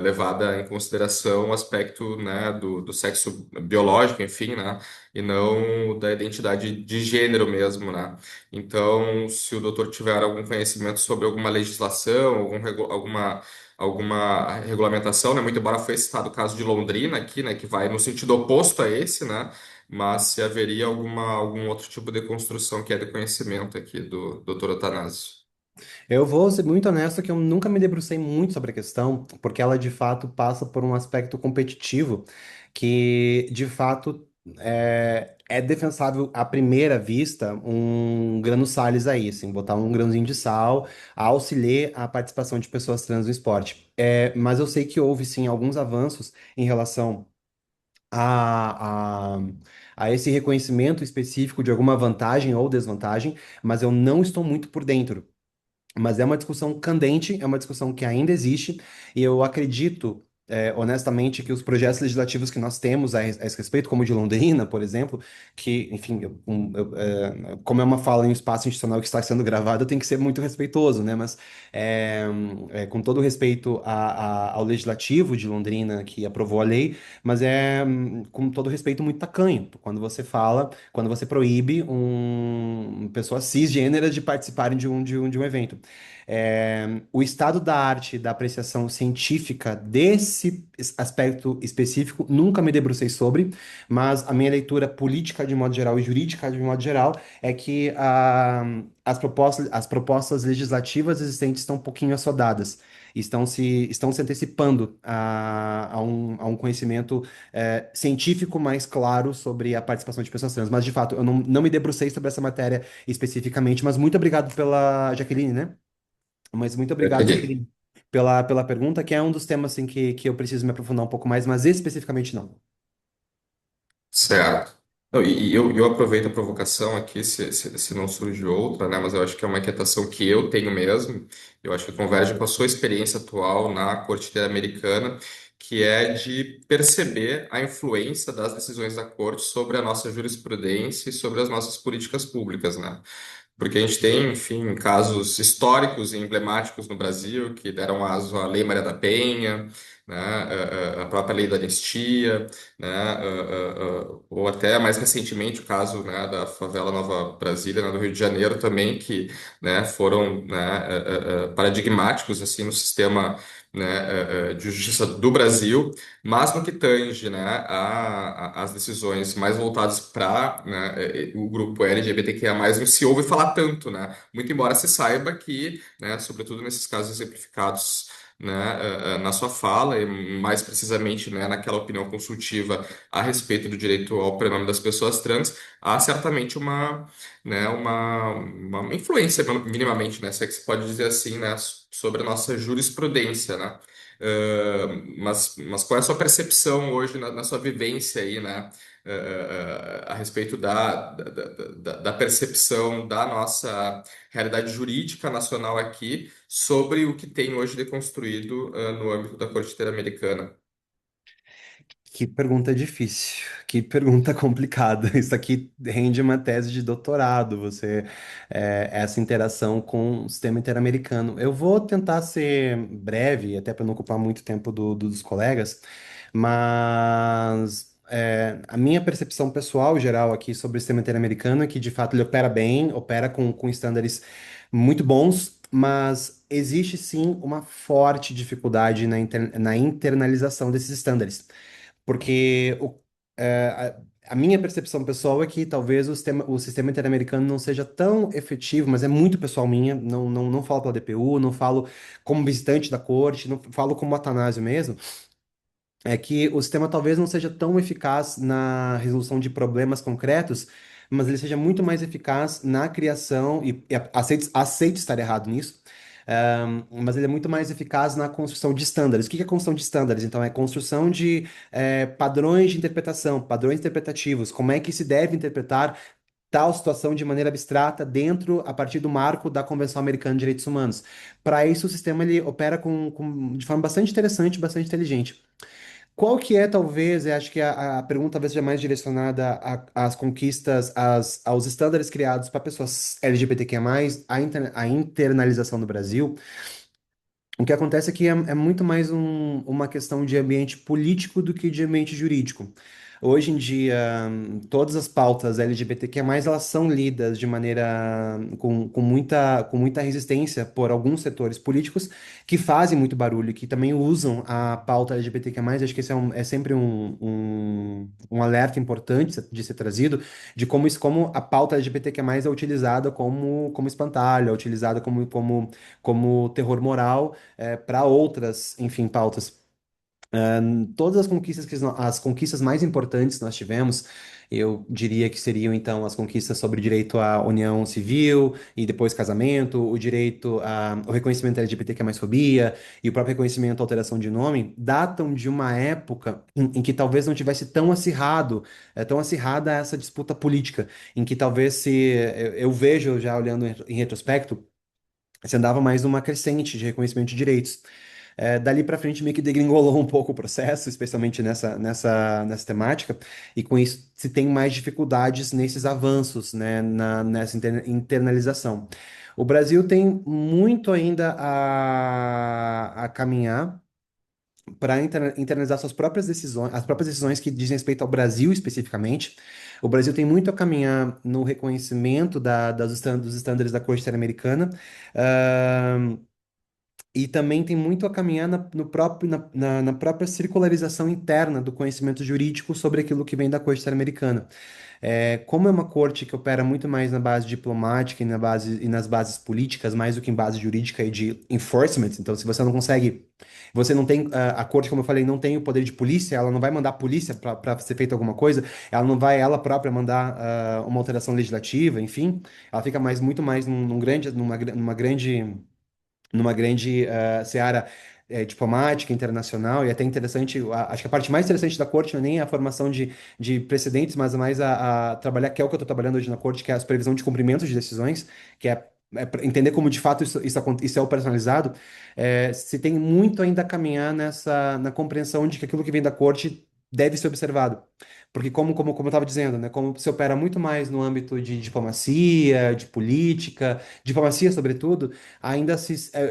levada em consideração o aspecto, né, do sexo biológico, enfim, né, e não da identidade de gênero mesmo, né? Então, se o doutor tiver algum conhecimento sobre alguma legislação, alguma regulamentação, né? Muito embora foi citado o caso de Londrina aqui, né? Que vai no sentido oposto a esse, né? Mas se haveria algum outro tipo de construção que é de conhecimento aqui do Dr. Atanásio. Eu vou ser muito honesto que eu nunca me debrucei muito sobre a questão, porque ela de fato passa por um aspecto competitivo que de fato é defensável à primeira vista um grano Salles aí, assim, botar um grãozinho de sal, auxiliar a participação de pessoas trans no esporte. Mas eu sei que houve sim alguns avanços em relação a, a, a esse reconhecimento específico de alguma vantagem ou desvantagem, mas eu não estou muito por dentro. Mas é uma discussão candente, é uma discussão que ainda existe, e eu acredito. honestamente, que os projetos legislativos que nós temos a esse respeito, como o de Londrina, por exemplo, que, enfim, como é uma fala em um espaço institucional que está sendo gravado, eu tenho que ser muito respeitoso, né? Mas, com todo respeito ao legislativo de Londrina, que aprovou a lei, mas com todo respeito, muito tacanho. Quando você proíbe pessoas cisgêneras de participarem de um evento. O estado da arte, da apreciação científica desse aspecto específico, nunca me debrucei sobre, mas a minha leitura política de modo geral e jurídica de modo geral é que as propostas legislativas existentes estão um pouquinho assodadas. Estão se antecipando a um conhecimento científico mais claro sobre a participação de pessoas trans. Mas, de fato, eu não me debrucei sobre essa matéria especificamente, mas muito obrigado pela Jaqueline, né? Mas muito obrigado, Entendi. Jaqueline, pela pergunta, que é um dos temas assim, que eu preciso me aprofundar um pouco mais, mas especificamente não. Certo. Não, e eu aproveito a provocação aqui, se não surge outra, né? Mas eu acho que é uma inquietação que eu tenho mesmo. Eu acho que converge com a sua experiência atual na Corte Interamericana, que é de perceber a influência das decisões da Corte sobre a nossa jurisprudência e sobre as nossas políticas públicas, né? Porque a gente tem, enfim, casos históricos e emblemáticos no Brasil que deram aso à Lei Maria da Penha, né, a própria Lei da Anistia, né, ou até mais recentemente o caso, né, da favela Nova Brasília, né, do Rio de Janeiro também, que, né, foram, né, paradigmáticos assim no sistema, né, de justiça do Brasil, mas no que tange, né, as decisões mais voltadas para, né, o grupo LGBTQIA+, não se ouve falar tanto, né? Muito embora se saiba que, né, sobretudo nesses casos exemplificados, né, na sua fala, e mais precisamente, né, naquela opinião consultiva a respeito do direito ao prenome das pessoas trans, há certamente uma influência, minimamente, né, se é que se pode dizer assim, né, sobre a nossa jurisprudência, né? Mas qual é a sua percepção hoje na sua vivência aí, né? A respeito da percepção da nossa realidade jurídica nacional aqui sobre o que tem hoje deconstruído, no âmbito da Corte Interamericana. Que pergunta difícil, que pergunta complicada. Isso aqui rende uma tese de doutorado, essa interação com o sistema interamericano. Eu vou tentar ser breve, até para não ocupar muito tempo dos colegas, mas a minha percepção pessoal geral aqui sobre o sistema interamericano é que, de fato, ele opera bem, opera com estándares muito bons, mas existe sim uma forte dificuldade na internalização desses estándares. Porque a minha percepção pessoal é que talvez o sistema interamericano não seja tão efetivo, mas é muito pessoal minha. Não falo pela DPU, não falo como visitante da corte, não falo como Atanásio mesmo. É que o sistema talvez não seja tão eficaz na resolução de problemas concretos, mas ele seja muito mais eficaz na criação, e aceito estar errado nisso, mas ele é muito mais eficaz na construção de estándares. O que é construção de estándares? Então, é construção de padrões de interpretação, padrões interpretativos, como é que se deve interpretar tal situação de maneira abstrata a partir do marco da Convenção Americana de Direitos Humanos. Para isso, o sistema ele opera de forma bastante interessante, bastante inteligente. Qual que é, talvez, eu acho que a pergunta talvez seja mais direcionada às conquistas, aos estándares criados para pessoas LGBTQIA+, a internalização no Brasil. O que acontece é que é muito mais uma questão de ambiente político do que de ambiente jurídico. Hoje em dia, todas as pautas LGBTQ+, elas são lidas de maneira com muita resistência por alguns setores políticos que fazem muito barulho, que também usam a pauta LGBTQ+. Acho que esse é sempre um alerta importante de ser trazido, de como a pauta LGBTQ+, é utilizada como espantalho, é utilizada como terror moral para outras, enfim, pautas. Todas as conquistas mais importantes que nós tivemos, eu diria que seriam então as conquistas sobre o direito à união civil e depois casamento, o reconhecimento LGBT que é mais fobia e o próprio reconhecimento à alteração de nome, datam de uma época em que talvez não tivesse tão acirrada essa disputa política, em que talvez se eu vejo já olhando em retrospecto, se andava mais numa crescente de reconhecimento de direitos. Dali para frente meio que degringolou um pouco o processo, especialmente nessa temática, e com isso se tem mais dificuldades nesses avanços, né, nessa internalização. O Brasil tem muito ainda a caminhar para internalizar suas próprias decisões, as próprias decisões que dizem respeito ao Brasil especificamente. O Brasil tem muito a caminhar no reconhecimento dos estándares da Corte Interamericana. E também tem muito a caminhar na própria circularização interna do conhecimento jurídico sobre aquilo que vem da Corte Interamericana. Como é uma corte que opera muito mais na base diplomática e nas bases políticas, mais do que em base jurídica e de enforcement, então se você não consegue, você não tem, a corte, como eu falei, não tem o poder de polícia, ela não vai mandar a polícia para ser feita alguma coisa, ela não vai ela própria mandar uma alteração legislativa, enfim, ela fica muito mais numa grande seara diplomática, internacional, e até interessante, acho que a parte mais interessante da corte não é nem a formação de precedentes, mas mais a trabalhar, que é o que eu estou trabalhando hoje na corte, que é a previsão de cumprimento de decisões, que é pra entender como de fato isso é operacionalizado. Se tem muito ainda a caminhar na compreensão de que aquilo que vem da corte deve ser observado. Porque como eu estava dizendo, né, como se opera muito mais no âmbito de diplomacia, de política, diplomacia sobretudo,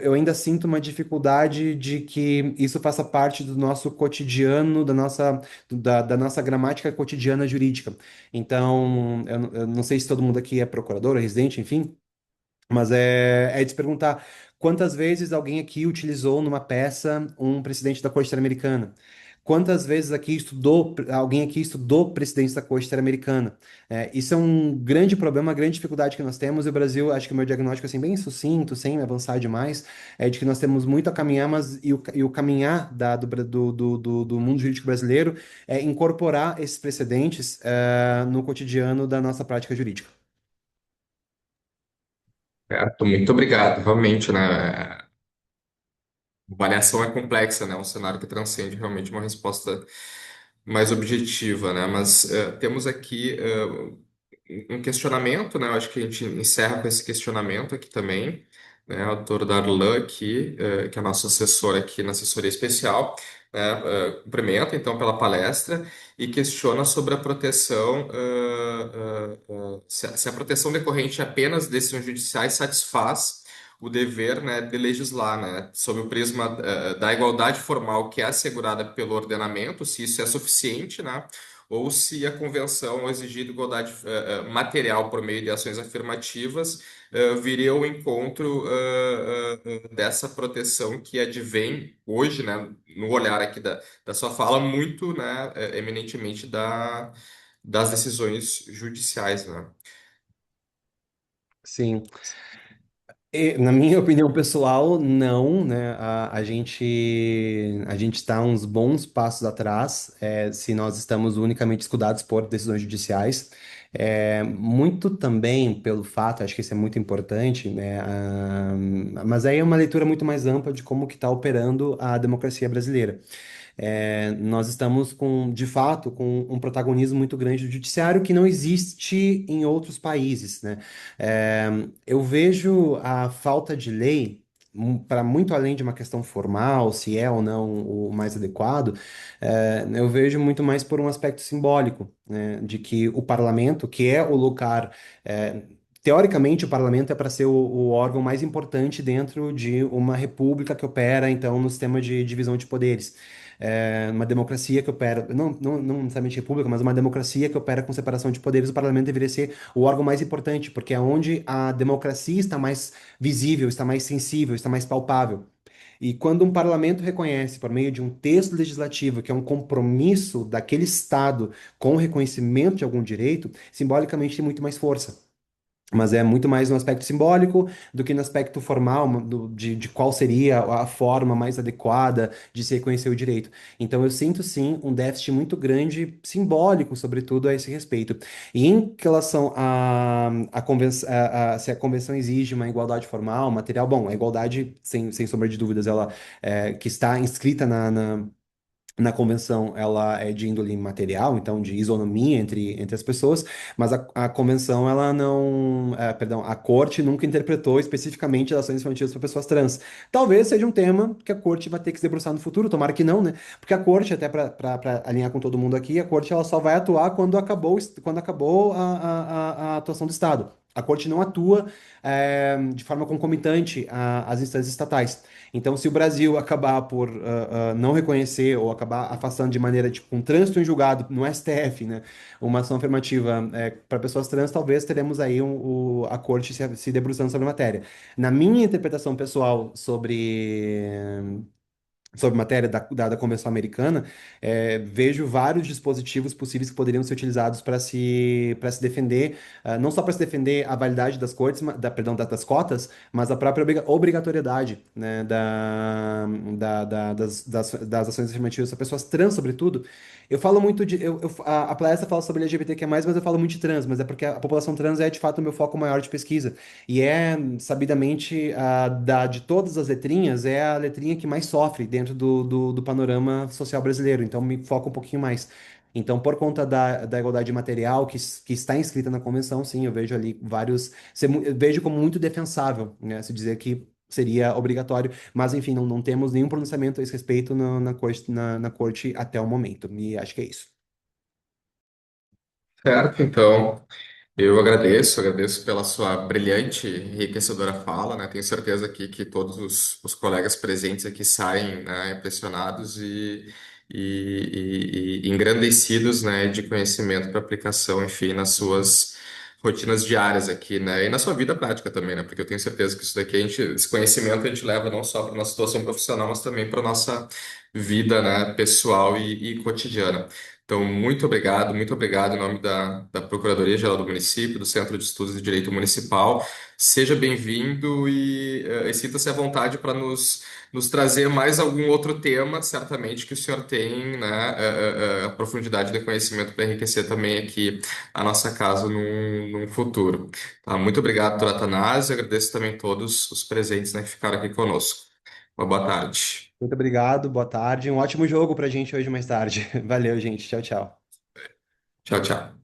eu ainda sinto uma dificuldade de que isso faça parte do nosso cotidiano, da nossa gramática cotidiana jurídica. Então, eu não sei se todo mundo aqui é procurador, é residente, enfim, mas é de se perguntar quantas vezes alguém aqui utilizou numa peça um presidente da Corte Interamericana? Quantas vezes alguém aqui estudou presidentes da Corte Interamericana? Isso é um grande problema, uma grande dificuldade que nós temos. E o Brasil, acho que o meu diagnóstico, assim, bem sucinto, sem me avançar demais, é de que nós temos muito a caminhar, mas e o caminhar do mundo jurídico brasileiro é incorporar esses precedentes, no cotidiano da nossa prática jurídica. Certo, muito obrigado. Realmente, né? A avaliação é complexa, né? Um cenário que transcende realmente uma resposta mais objetiva, né? Mas temos aqui um questionamento, né? Eu acho que a gente encerra com esse questionamento aqui também, né? O doutor Darlan aqui, que é nosso assessor aqui na assessoria especial, né? Cumprimenta então pela palestra e questiona sobre a proteção, se a proteção decorrente apenas de decisões judiciais satisfaz o dever, né, de legislar, né, sob o prisma da igualdade formal que é assegurada pelo ordenamento, se isso é suficiente, né, ou se a convenção exigir igualdade material por meio de ações afirmativas viria ao encontro dessa proteção que advém hoje, né, no olhar aqui da sua fala, muito, né, eminentemente das decisões judiciais, né? Sim. Na minha opinião pessoal, não, né? A gente está uns bons passos atrás, se nós estamos unicamente escudados por decisões judiciais. Muito também pelo fato, acho que isso é muito importante, né? Mas aí é uma leitura muito mais ampla de como que está operando a democracia brasileira. Nós estamos de fato, com um protagonismo muito grande do judiciário que não existe em outros países, né? É, eu vejo a falta de lei, para muito além de uma questão formal, se é ou não o mais adequado, eu vejo muito mais por um aspecto simbólico, né? De que o parlamento, que é o lugar. Teoricamente, o parlamento é para ser o órgão mais importante dentro de uma república que opera, então, no sistema de divisão de poderes. Uma democracia que opera, não necessariamente república, mas uma democracia que opera com separação de poderes, o parlamento deveria ser o órgão mais importante, porque é onde a democracia está mais visível, está mais sensível, está mais palpável. E quando um parlamento reconhece, por meio de um texto legislativo, que é um compromisso daquele Estado com o reconhecimento de algum direito, simbolicamente tem muito mais força. Mas é muito mais no aspecto simbólico do que no aspecto formal, de qual seria a forma mais adequada de se reconhecer o direito. Então, eu sinto sim um déficit muito grande, simbólico, sobretudo, a esse respeito. E em relação se a convenção exige uma igualdade formal, material, bom, a igualdade, sem sombra de dúvidas, ela que está inscrita Na convenção, ela é de índole material, então de isonomia entre as pessoas, mas a convenção, ela não, perdão, a corte nunca interpretou especificamente as ações infantis para pessoas trans. Talvez seja um tema que a corte vai ter que se debruçar no futuro, tomara que não, né? Porque a corte, até para alinhar com todo mundo aqui, a corte ela só vai atuar quando acabou a atuação do Estado. A corte não atua de forma concomitante às instâncias estatais. Então, se o Brasil acabar por não reconhecer ou acabar afastando de maneira, tipo, um trânsito em julgado no STF, né, uma ação afirmativa para pessoas trans, talvez teremos aí a corte se debruçando sobre a matéria. Na minha interpretação pessoal sobre matéria da Convenção Americana, vejo vários dispositivos possíveis que poderiam ser utilizados para se defender, não só para se defender a validade das cortes, perdão, das cotas, mas a própria obrigatoriedade, né, das ações afirmativas para pessoas trans, sobretudo. Eu falo muito de. A palestra fala sobre LGBTQ+, mas eu falo muito de trans, mas é porque a população trans é de fato o meu foco maior de pesquisa. E é, sabidamente, de todas as letrinhas, é a letrinha que mais sofre dentro do panorama social brasileiro. Então, me foco um pouquinho mais. Então, por conta da igualdade material que está inscrita na convenção, sim, eu vejo ali vários. Eu vejo como muito defensável, né, se dizer que seria obrigatório. Mas, enfim, não temos nenhum pronunciamento a esse respeito na corte até o momento. E acho que é isso. Certo, então. Eu agradeço pela sua brilhante e enriquecedora fala, né? Tenho certeza aqui que todos os colegas presentes aqui saem, né, impressionados e engrandecidos, né, de conhecimento para aplicação, enfim, nas suas rotinas diárias aqui, né? E na sua vida prática também, né? Porque eu tenho certeza que isso daqui esse conhecimento a gente leva não só para nossa situação profissional, mas também para nossa vida, né, pessoal e cotidiana. Então, muito obrigado em nome da Procuradoria-Geral do Município, do Centro de Estudos de Direito Municipal. Seja bem-vindo e sinta-se à vontade para nos trazer mais algum outro tema, certamente que o senhor tem, né, a profundidade de conhecimento para enriquecer também aqui a nossa casa num futuro. Tá? Muito obrigado, doutor Atanásio. Agradeço também todos os presentes, né, que ficaram aqui conosco. Uma boa tarde. Muito obrigado, boa tarde. Um ótimo jogo pra gente hoje mais tarde. Valeu, gente. Tchau, tchau. Tchau, tchau.